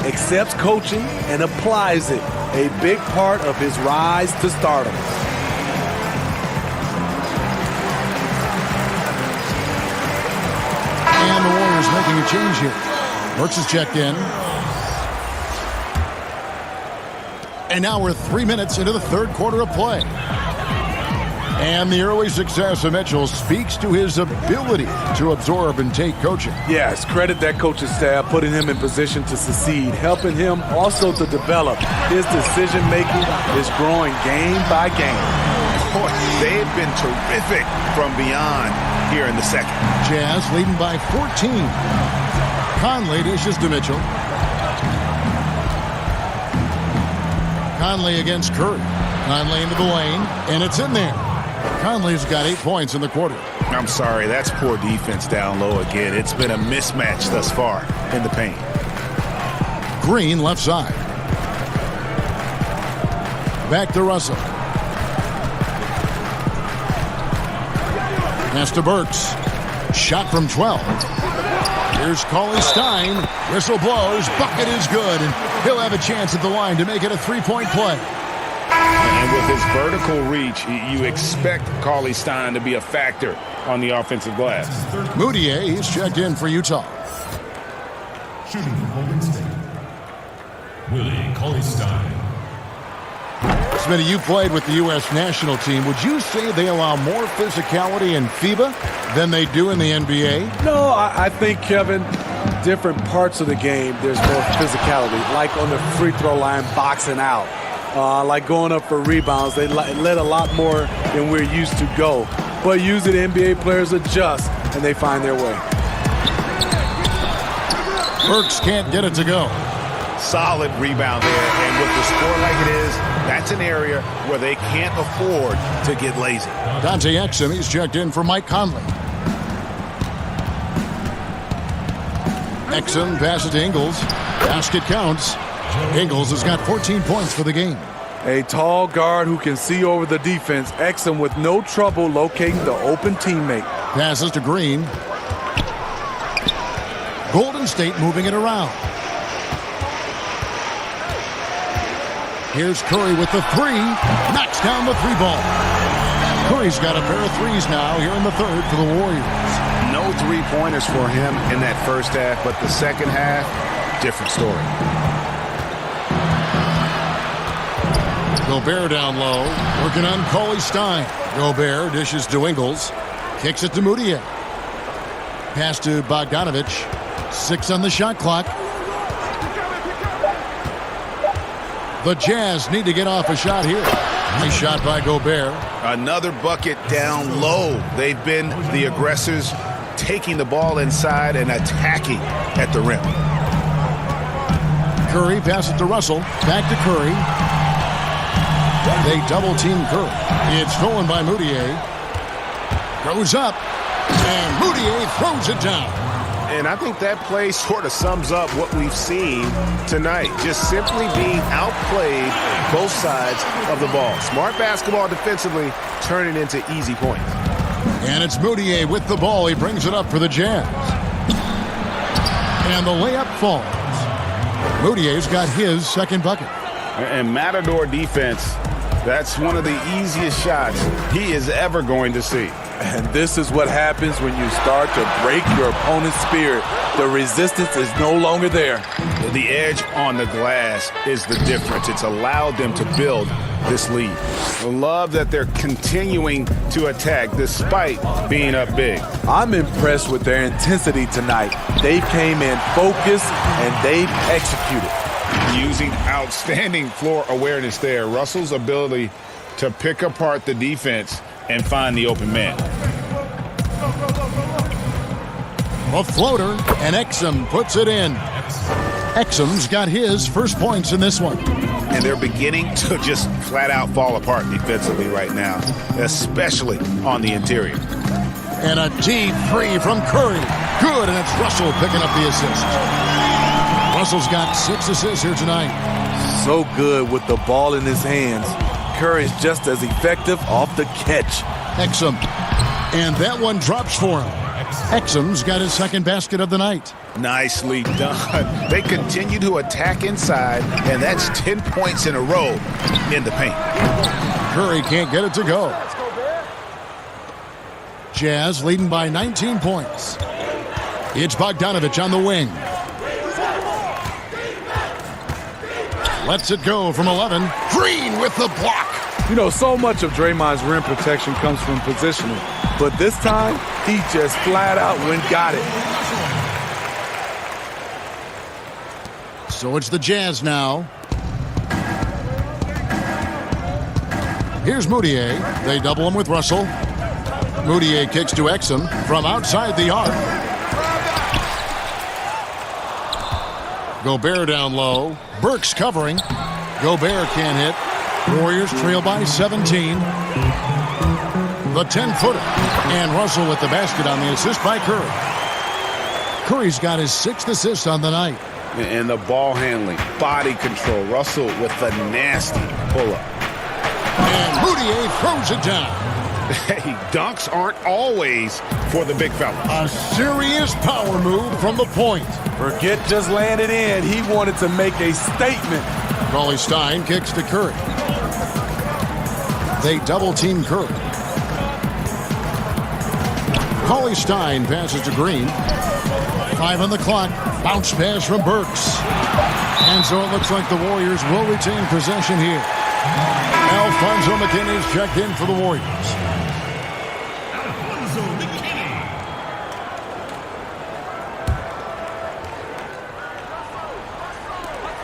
accepts coaching, and applies it. A big part of his rise to stardom. And the Warriors making a change here. Burks is checked in. And now we're 3 minutes into the third quarter of play. And the early success of Mitchell speaks to his ability to absorb and take coaching. Yes, credit that coaching staff, putting him in position to succeed, helping him also to develop. His decision-making is growing game by game. Boy, they've been terrific from beyond here in the second. Jazz leading by 14. Conley dishes to Mitchell. Conley against Curry. Conley into the lane, and it's in there. Conley's got 8 points in the quarter. I'm sorry, that's poor defense down low again. It's been a mismatch thus far in the paint. Green left side. Back to Russell. Pass to Burks. Shot from 12. Here's Cauley Stein. Whistle blows. Bucket is good. And he'll have a chance at the line to make it a three-point play. And with his vertical reach, you expect Cauley Stein to be a factor on the offensive glass. Moutier, he's checked in for Utah. Shooting from Golden State, Willie Cauley Stein. Smitty, you played with the U.S. national team. Would you say they allow more physicality in FIBA than they do in the NBA? No, I think, Kevin, different parts of the game, there's more physicality. Like on the free throw line, boxing out. Like going up for rebounds, they let a lot more than we're used to go. But usually the NBA players adjust, and they find their way. Burks can't get it to go. Solid rebound there, and with the score like it is, that's an area where they can't afford to get lazy. Dante Exum, he's checked in for Mike Conley. Exum passes to Ingles. Basket counts. Ingles has got 14 points for the game. A tall guard who can see over the defense. Exum with no trouble locating the open teammate. Passes to Green. Golden State moving it around. Here's Curry with the three. Knocks down the three ball. Curry's got a pair of threes now here in the third for the Warriors. No three-pointers for him in that first half, but the second half, different story. Gobert down low, working on Cauley Stein. Gobert dishes to Ingles, kicks it to Moutier. Pass to Bogdanovich. 6 on the shot clock. The Jazz need to get off a shot here. Nice shot by Gobert. Another bucket down low. They've been the aggressors, taking the ball inside and attacking at the rim. Curry passes to Russell. Back to Curry. They double-team Curry. It's stolen by Moutier. Goes up. And Moutier throws it down. And I think that play sort of sums up what we've seen tonight. Just simply being outplayed both sides of the ball. Smart basketball defensively, turning into easy points. And it's Moutier with the ball. He brings it up for the Jazz. And the layup falls. Moutier's got his second bucket. And Matador defense, that's one of the easiest shots he is ever going to see. And this is what happens when you start to break your opponent's spirit. The resistance is no longer there. The edge on the glass is the difference. It's allowed them to build this lead. I love that they're continuing to attack despite being up big. I'm impressed with their intensity tonight. They came in focused and they've executed. Using outstanding floor awareness there. Russell's ability to pick apart the defense and find the open man. A floater, and Exum puts it in. Exum's got his first points in this one. And they're beginning to just flat out fall apart defensively right now, especially on the interior. And a deep three from Curry. Good, and it's Russell picking up the assist. Russell's got 6 assists here tonight. So good with the ball in his hands. Curry's just as effective off the catch. Exum. And that one drops for him. Exum's got his second basket of the night. Nicely done. They continue to attack inside, and that's 10 points in a row in the paint. Curry can't get it to go. Jazz leading by 19 points. It's Bogdanovich on the wing. Lets it go from 11. Green with the block. You know, so much of Draymond's rim protection comes from positioning. But this time, he just flat out went got it. So it's the Jazz now. Here's Moutier. They double him with Russell. Moutier kicks to Exum from outside the arc. Gobert down low. Burks covering. Gobert can't hit. Warriors trail by 17. The 10-footer. And Russell with the basket on the assist by Curry. Curry's got his 6th assist on the night. And the ball handling, body control. Russell with the nasty pull-up. And Moutier throws it down. Hey, dunks aren't always for the big fella. A serious power move from the point. Forget just laying it in. He wanted to make a statement. Cauley-Stein kicks to Curry. They double-team Curry. Cauley-Stein passes to Green. 5 on the clock. Bounce pass from Burks. And so it looks like the Warriors will retain possession here. Alfonso McKinney's checked in for the Warriors.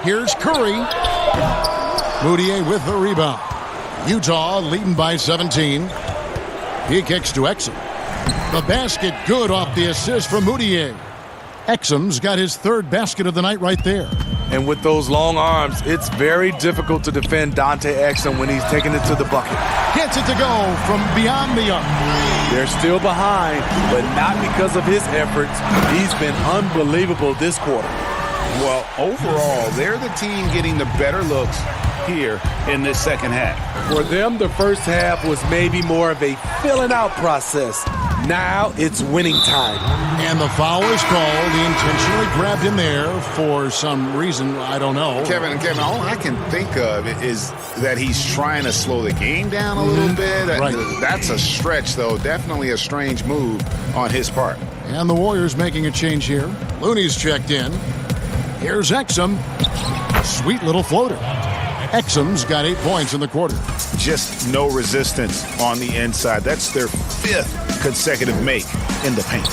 Here's Curry. Moutier with the rebound. Utah leading by 17. He kicks to Exum. The basket good off the assist from Moutier. Exum's got his 3rd basket of the night right there. And with those long arms, it's very difficult to defend Dante Exum when he's taking it to the bucket. Gets it to go from beyond the arc. They're still behind, but not because of his efforts. He's been unbelievable this quarter. Well, overall, they're the team getting the better looks here in this second half. For them, the first half was maybe more of a filling out process. Now it's winning time. And the foul is called. He intentionally grabbed him there for some reason. I don't know. Kevin, all I can think of is that he's trying to slow the game down a little bit. Right. That's a stretch, though. Definitely a strange move on his part. And the Warriors making a change here. Looney's checked in. Here's Exum. Sweet little floater. Exum's got 8 points in the quarter. Just no resistance on the inside. That's their 5th consecutive make in the paint.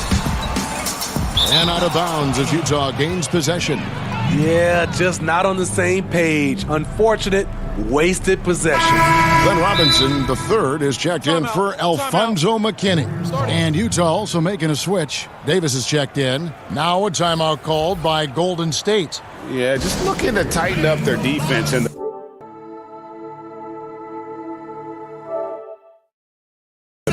And out of bounds as Utah gains possession. Yeah, just not on the same page. Unfortunate, wasted possession. Glenn Robinson, the 3rd, is checked in for Alfonso McKinney. And Utah also making a switch. Davis is checked in. Now a timeout called by Golden State. Yeah, just looking to tighten up their defense and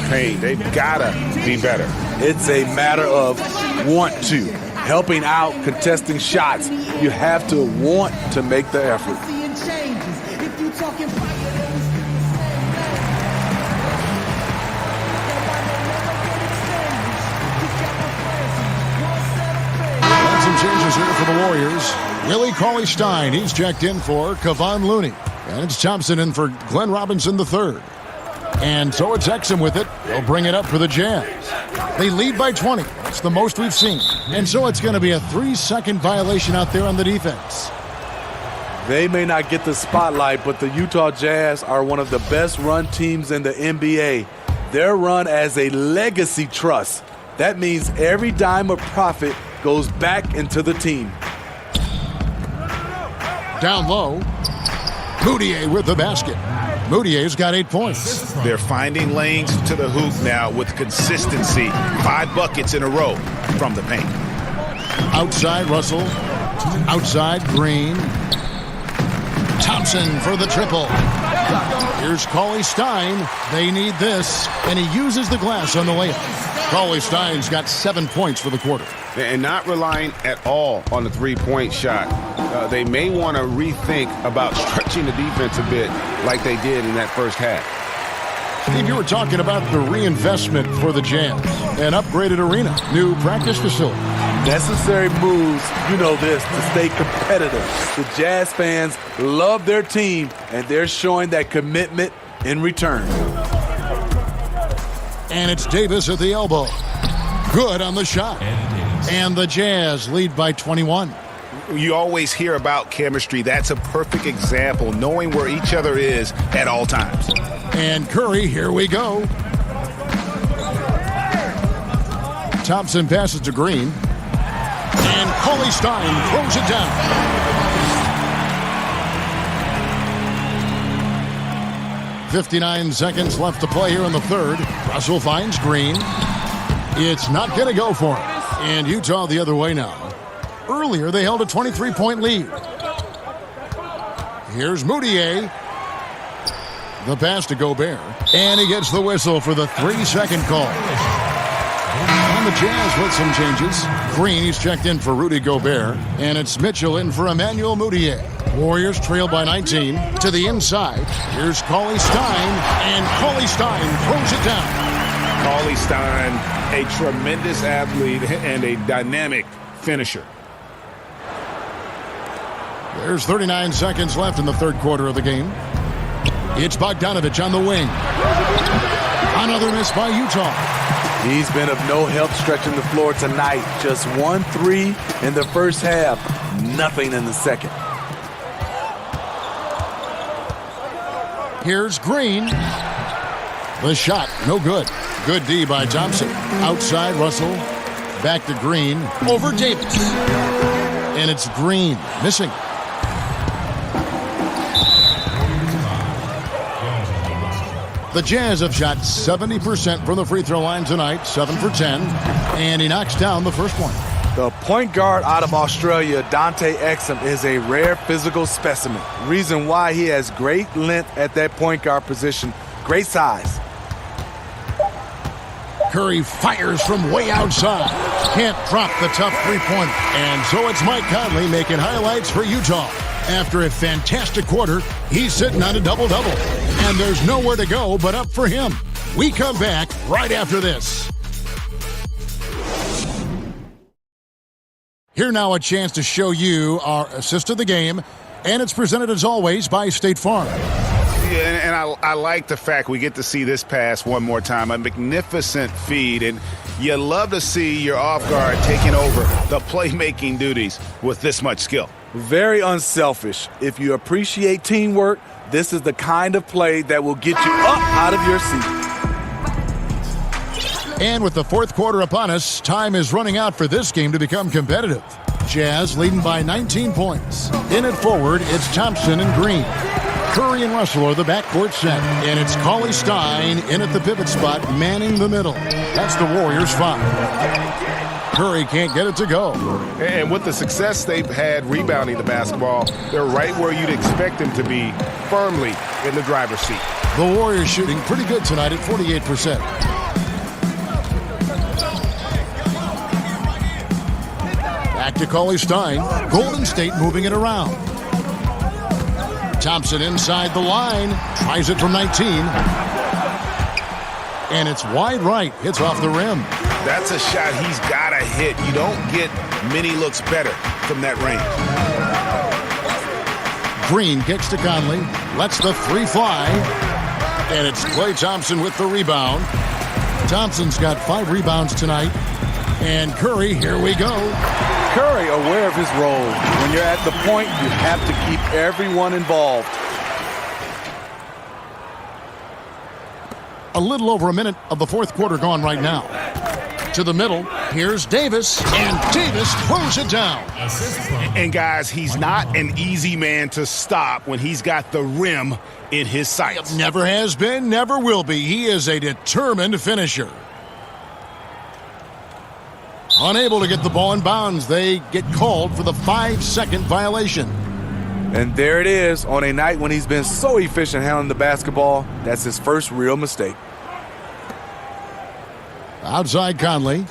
paint. They've got to be better. It's a matter of want to. Helping out, contesting shots. You have to want to make the effort. And some changes here for the Warriors. Willie Cauley-Stein, he's checked in for Kevon Looney. And it's Thompson in for Glenn Robinson III. And so it's Exum with it. They'll bring it up for the Jazz. They lead by 20. It's the most we've seen. And so it's going to be a 3-second violation out there on the defense. They may not get the spotlight, but the Utah Jazz are one of the best run teams in the NBA. They're run as a legacy trust. That means every dime of profit goes back into the team. Down low. Moutier with the basket. Moutier's got 8 points. They're finding lanes to the hoop now with consistency. 5 buckets in a row from the paint. Outside Russell. Outside Green. Thompson for the triple. Here's Cauley-Stein. They need this. And he uses the glass on the layup. Cauley-Stein's got 7 points for the quarter. And not relying at all on the three-point shot. They may want to rethink about stretching the defense a bit like they did in that first half. Steve, you were talking about the reinvestment for the Jazz. An upgraded arena, new practice facility. Necessary moves, you know this, to stay competitive. The Jazz fans love their team, and they're showing that commitment in return. And it's Davis at the elbow. Good on the shot. And the Jazz lead by 21. You always hear about chemistry. That's a perfect example, knowing where each other is at all times. And Curry, here we go. Thompson passes to Green. And Cauley Stein throws it down. .59 seconds left to play here in the third. Russell finds Green. It's not going to go for him. And Utah the other way now. Earlier, they held a 23-point lead. Here's Moutier. The pass to Gobert. And he gets the whistle for the 3-second call. And the Jazz with some changes. Green, he's checked in for Rudy Gobert. And it's Mitchell in for Emmanuel Moutier. Warriors trail by 19. To the inside. Here's Cauley Stein. And Cauley Stein throws it down. Cauley Stein, a tremendous athlete and a dynamic finisher. There's 39 seconds left in the third quarter of the game. It's Bogdanovich on the wing. Another miss by Utah. He's been of no help stretching the floor tonight. Just 1-3 in the first half. Nothing in the second. Here's Green. The shot, no good. Good D by Thompson. Outside, Russell. Back to Green. Over Davis. And it's Green. Missing. The Jazz have shot 70% from the free throw line tonight. 7 for 10. And he knocks down the first one. The point guard out of Australia, Dante Exum, is a rare physical specimen. Reason why he has great length at that point guard position. Great size. Curry fires from way outside. Can't drop the tough three-pointer. And so it's Mike Conley making highlights for Utah. After a fantastic quarter, he's sitting on a double-double. And there's nowhere to go but up for him. We come back right after this. Here now a chance to show you our assist of the game. And it's presented as always by State Farm. Yeah, and I like the fact we get to see this pass one more time. A magnificent feed, and you love to see your off guard taking over the playmaking duties with this much skill. Very unselfish. If you appreciate teamwork, this is the kind of play that will get you up out of your seat. And with the fourth quarter upon us, time is running out for this game to become competitive. Jazz leading by 19 points. In it forward, it's Thompson and Green. Curry and Russell are the backcourt set. And it's Cauley Stein in at the pivot spot, manning the middle. That's the Warriors' 5. Curry can't get it to go. And with the success they've had rebounding the basketball, they're right where you'd expect them to be, firmly in the driver's seat. The Warriors shooting pretty good tonight at 48%. Back to Cauley Stein. Golden State moving it around. Thompson inside the line. Tries it from 19. And it's wide right. Hits off the rim. That's a shot he's got to hit. You don't get many looks better from that range. Green kicks to Conley. Lets the three fly. And it's Klay Thompson with the rebound. Thompson's got 5 rebounds tonight. And Curry, here we go. Curry aware of his role. When you're at the point, you have to keep everyone involved. A little over a minute of the fourth quarter gone right now. To the middle, here's Davis, and Davis throws it down. And guys, he's not an easy man to stop when he's got the rim in his sights. Never has been, never will be. He is a determined finisher. Unable to get the ball in bounds, they get called for the 5-second violation. And there it is, on a night when he's been so efficient handling the basketball, that's his first real mistake. Outside Conley.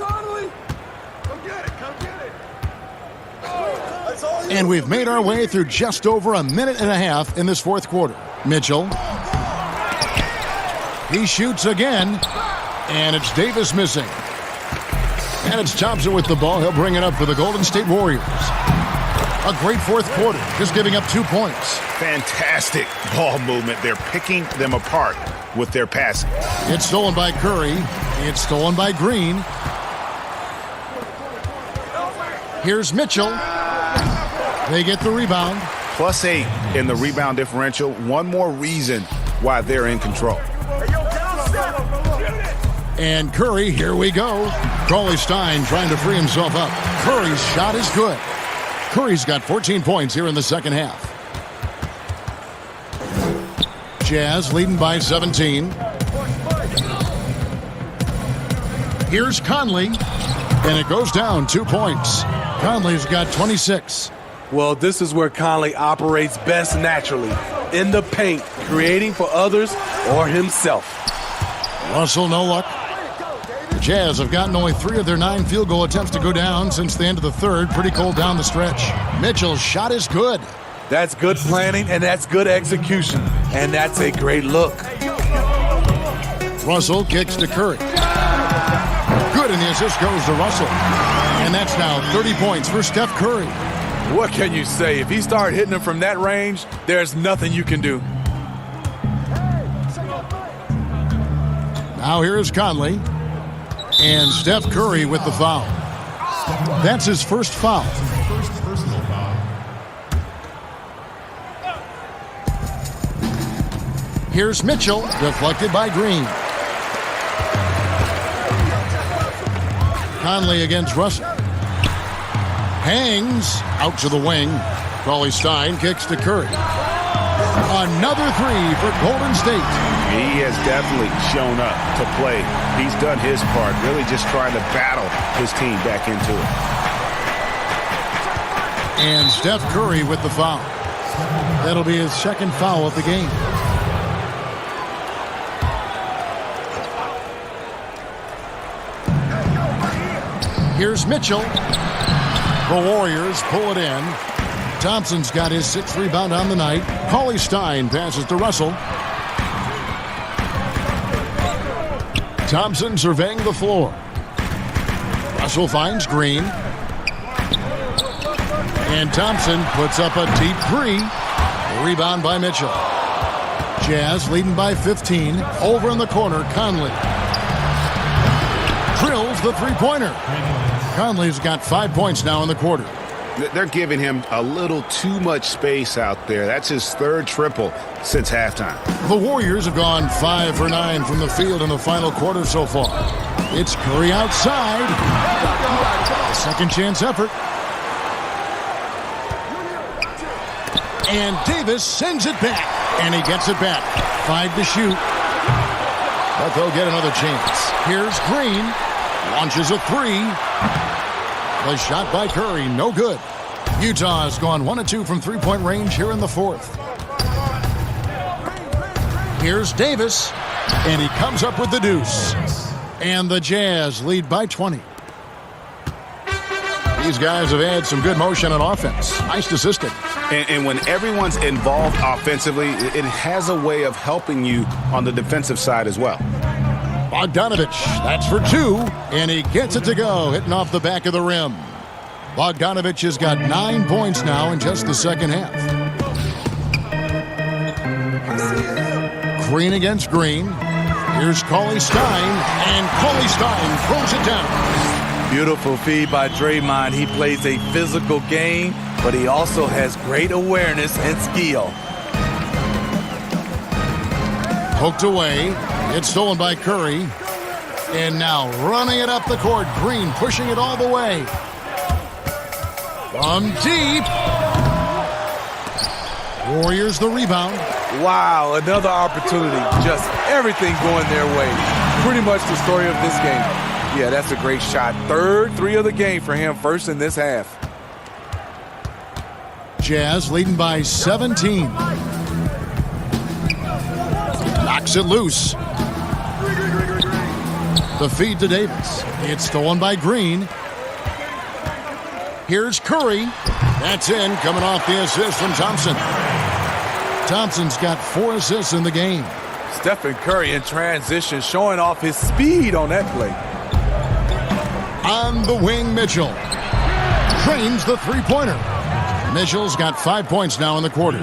And we've made our way through just over a minute and a half in this fourth quarter. Mitchell. He shoots again, and it's Davis missing. And it's Thompson with the ball. He'll bring it up for the Golden State Warriors. A great fourth quarter, just giving up 2 points. Fantastic ball movement. They're picking them apart with their passing. It's stolen by Curry. It's stolen by Green. Here's Mitchell. They get the rebound. +8 in the rebound differential. One more reason why they're in control. And Curry, here we go. Cauley-Stein trying to free himself up. Curry's shot is good. Curry's got 14 points here in the second half. Jazz leading by 17. Here's Conley, and it goes down 2 points. Conley's got 26. Well, this is where Conley operates best naturally, in the paint, creating for others or himself. Russell, no luck. The Jazz have gotten only 3 of their 9 field goal attempts to go down since the end of the third. Pretty cold down the stretch. Mitchell's shot is good. That's good planning, and that's good execution. And that's a great look. Russell kicks to Curry. Good, and the assist goes to Russell. And that's now 30 points for Steph Curry. What can you say? If he started hitting them from that range, there's nothing you can do. Now here's Conley. And Steph Curry with the foul. That's his first foul. First personal foul. Here's Mitchell, deflected by Green. Conley against Russell. Hangs out to the wing. Cauley-Stein kicks to Curry. Another 3 for Golden State. He has definitely shown up to play. He's done his part, really just trying to battle his team back into it. And Steph Curry with the foul. That'll be his second foul of the game. Here's Mitchell. The Warriors pull it in. Thompson's got his 6th rebound on the night. Cauley-Stein passes to Russell. Thompson surveying the floor. Russell finds Green. And Thompson puts up a deep 3. Rebound by Mitchell. Jazz leading by 15. Over in the corner, Conley. Drills the three-pointer. Conley's got 5 points now in the quarter. They're giving him a little too much space out there. That's his 3rd triple since halftime. The Warriors have gone 5 for 9 from the field in the final quarter so far. It's Curry outside. A second chance effort. And Davis sends it back. And he gets it back. 5 to shoot. But they'll get another chance. Here's Green. Launches a 3. The shot by Curry, no good. Utah has gone 1 of 2 from three-point range here in the fourth. Here's Davis, and he comes up with the deuce. And the Jazz lead by 20. These guys have had some good motion on offense. Nice assisting. And when everyone's involved offensively, it has a way of helping you on the defensive side as well. Bogdanovich, that's for 2, and he gets it to go, hitting off the back of the rim. Bogdanovich has got 9 points now in just the second half. Green against Green. Here's Cauley-Stein, and Cauley-Stein throws it down. Beautiful feed by Draymond. He plays a physical game, but he also has great awareness and skill. Poked away. It's stolen by Curry. And now running it up the court. Green pushing it all the way. From deep. Warriors the rebound. Wow, another opportunity. Just everything going their way. Pretty much the story of this game. Yeah, that's a great shot. 3rd 3 of the game for him, first in this half. Jazz leading by 17. Knocks it loose. The feed to Davis. It's stolen by Green. Here's Curry. That's in, coming off the assist from Thompson. Thompson's got 4 assists in the game. Stephen Curry in transition, showing off his speed on that play. On the wing, Mitchell trains the three-pointer. Mitchell's got 5 points now in the quarter.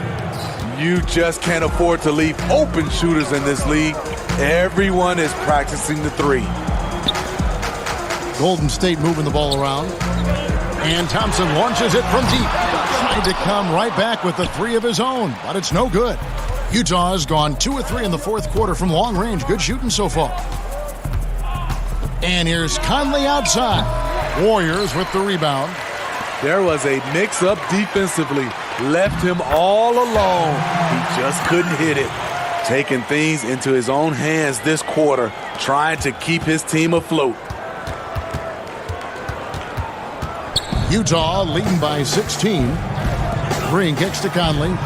You just can't afford to leave open shooters in this league. Everyone is practicing the three. Golden State moving the ball around. And Thompson launches it from deep. Tried to come right back with the three of his own, but it's no good. Utah has gone 2 of 3 in the fourth quarter from long range. Good shooting so far. And here's Conley outside. Warriors with the rebound. There was a mix-up defensively. Left him all alone. He just couldn't hit it. Taking things into his own hands this quarter, trying to keep his team afloat. Utah leading by 16. Green kicks to Conley.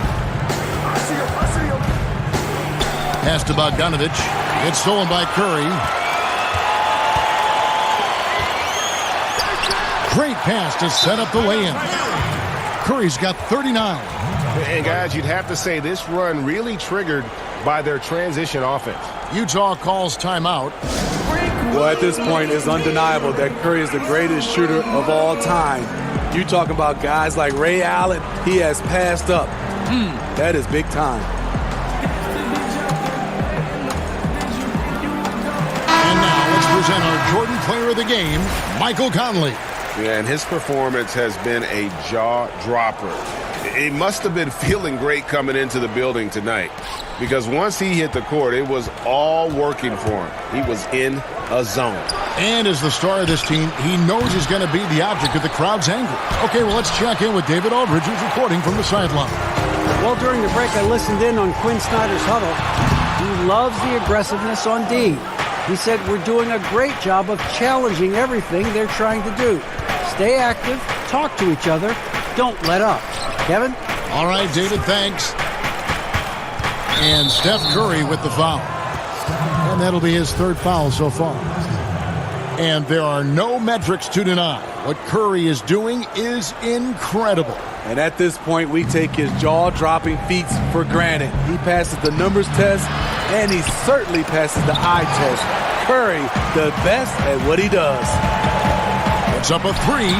Pass to Bogdanovich. It's stolen by Curry. Great pass to set up the lay-in. Curry's got 39. And guys, you'd have to say this run really triggered by their transition offense. Utah calls timeout. Well, at this point, it's undeniable that Curry is the greatest shooter of all time. You talking about guys like Ray Allen, he has passed up. That is big time. And now let's present our Jordan Player of the Game, Michael Conley. Yeah, and his performance has been a jaw-dropper. He must have been feeling great coming into the building tonight because once he hit the court, it was all working for him. He was in a zone. And as the star of this team, he knows he's going to be the object of the crowd's anger. Okay, well, let's check in with David Aldridge, who's reporting from the sideline. Well, during the break, I listened in on Quinn Snyder's huddle. He loves the aggressiveness on D. He said we're doing a great job of challenging everything they're trying to do. Stay active, talk to each other, don't let up. Kevin? All right, David, thanks. And Steph Curry with the foul. And that'll be his third foul so far. And there are no metrics to deny. What Curry is doing is incredible. And at this point, we take his jaw-dropping feats for granted. He passes the numbers test, and he certainly passes the eye test. Curry, the best at what he does. It's up a three.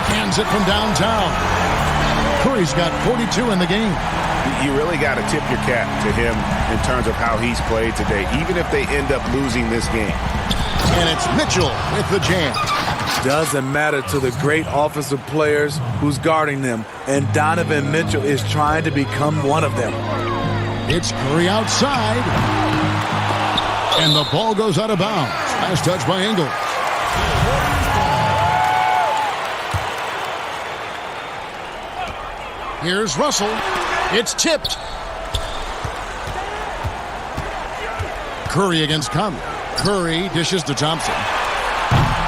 Hands it from downtown. Curry's got 42 in the game. You really got to tip your cap to him in terms of how he's played today, even if they end up losing this game. And it's Mitchell with the jam. Doesn't matter to the great offensive players who's guarding them. And Donovan Mitchell is trying to become one of them. It's Curry outside. And the ball goes out of bounds. Nice touch by Ingles. Here's Russell. It's tipped. Curry against Conley. Curry dishes to Thompson.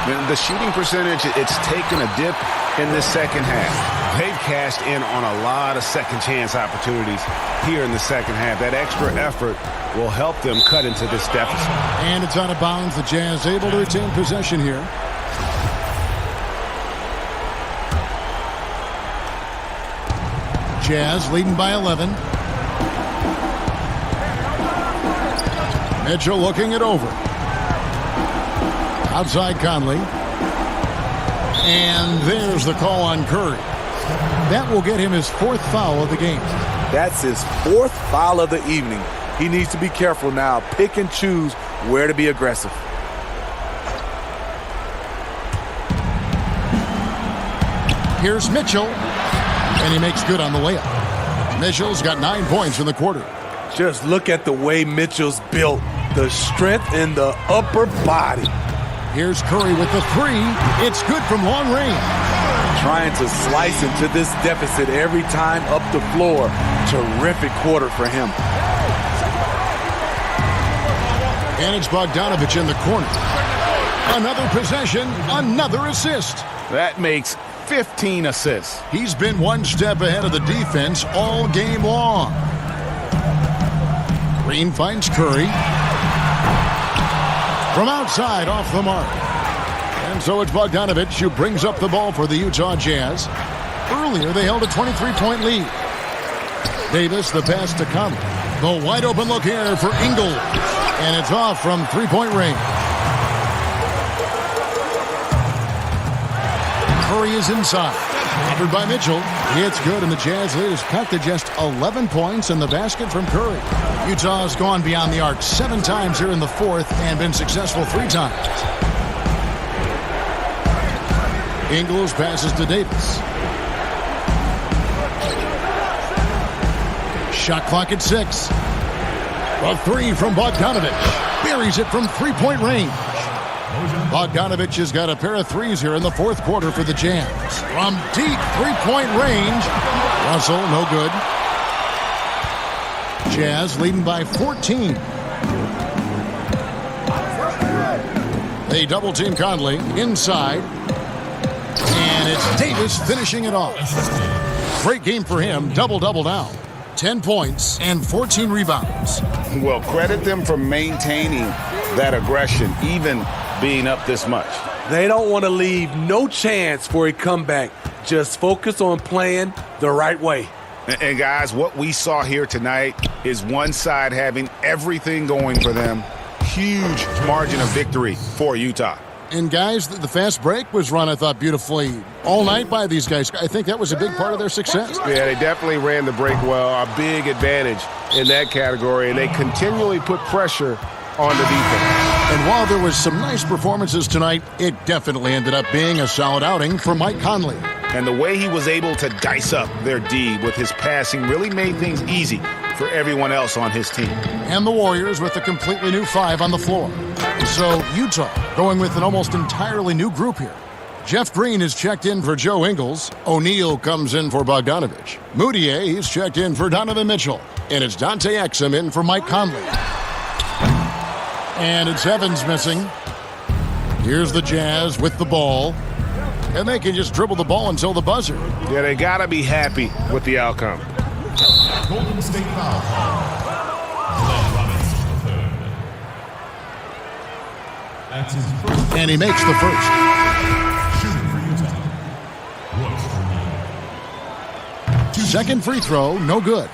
The shooting percentage, it's taken a dip in this second half. They've cashed in on a lot of second chance opportunities here in the second half. That extra effort will help them cut into this deficit. And it's out of bounds. The Jazz able to retain possession here. Jazz leading by 11. Mitchell looking it over. Outside Conley. And there's the call on Curry. That will get him his fourth foul of the game. That's his fourth foul of the evening. He needs to be careful now. Pick and choose where to be aggressive. Here's Mitchell. And he makes good on the layup. Mitchell's got 9 points in the quarter. Just look at the way Mitchell's built. The strength in the upper body. Here's Curry with the three. It's good from long range. Trying to slice into this deficit every time up the floor. Terrific quarter for him. And it's Bogdanovich in the corner. Another possession, another assist. That makes 15 assists. He's been one step ahead of the defense all game long. Green finds Curry. From outside, off the mark. And so it's Bogdanovich who brings up the ball for the Utah Jazz. Earlier, they held a 23-point lead. Davis, the pass to Conley. The wide open look here for Ingles. And it's off from three-point range. Curry is inside. Covered by Mitchell. It's good, and the Jazz lead is cut to just 11 points in the basket from Curry. Utah's gone beyond the arc 7 times here in the fourth and been successful 3 times. Ingles passes to Davis. Shot clock at 6. A 3 from Bogdanovich. Buries it from three-point range. Bogdanovich has got a pair of threes here in the fourth quarter for the Jazz. From deep three-point range. Russell, no good. Jazz leading by 14. They double-team Conley inside. And it's Davis finishing it off. Great game for him. Double-double now. 10 points and 14 rebounds. Well, credit them for maintaining that aggression, even being up this much. They don't want to leave no chance for a comeback. Just focus on playing the right way. And guys, what we saw here tonight is one side having everything going for them. Huge margin of victory for Utah. And guys, the fast break was run, I thought, beautifully all night by these guys. I think that was a big part of their success. Yeah, they definitely ran the break well. A big advantage in that category, and they continually put pressure on the defense. And while there was some nice performances tonight, it definitely ended up being a solid outing for Mike Conley. And the way he was able to dice up their D with his passing really made things easy for everyone else on his team. And the Warriors with a completely new 5 on the floor. So Utah going with an almost entirely new group here. Jeff Green is checked in for Joe Ingles. O'Neal comes in for Bogdanovich. Moutier, he's checked in for Donovan Mitchell. And it's Dante Exum in for Mike Conley. And it's Evans missing. Here's the Jazz with the ball. And they can just dribble the ball until the buzzer. Yeah, they got to be happy with the outcome. Golden State foul call. Glenn Robinson III. That's his first. And he makes the first. Shooting for Utah. Royce O'Neal. Second free throw, no good.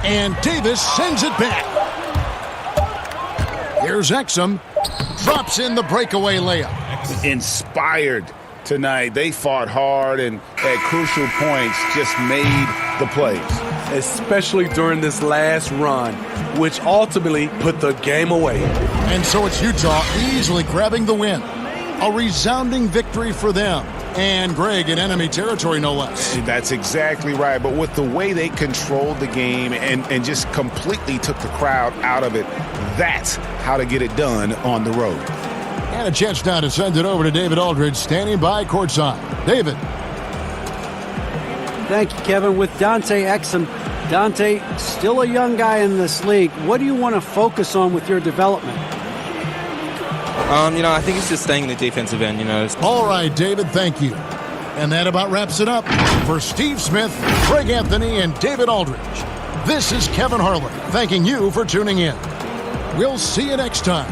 And Davis sends it back. Here's Exum. Drops in the breakaway layup. Inspired tonight. They fought hard and at crucial points just made the plays. Especially during this last run, which ultimately put the game away. And so it's Utah easily grabbing the win. A resounding victory for them. And Greg in enemy territory, no less. That's exactly right. But with the way they controlled the game and just completely took the crowd out of it, that's how to get it done on the road. And a chance now to send it over to David Aldridge, standing by courtside. David. Thank you, Kevin. With Dante Exum. Dante, still a young guy in this league. What do you want to focus on with your development? I think it's just staying in the defensive end, All right, David, thank you. And that about wraps it up for Steve Smith, Craig Anthony, and David Aldridge. This is Kevin Harlan thanking you for tuning in. We'll see you next time.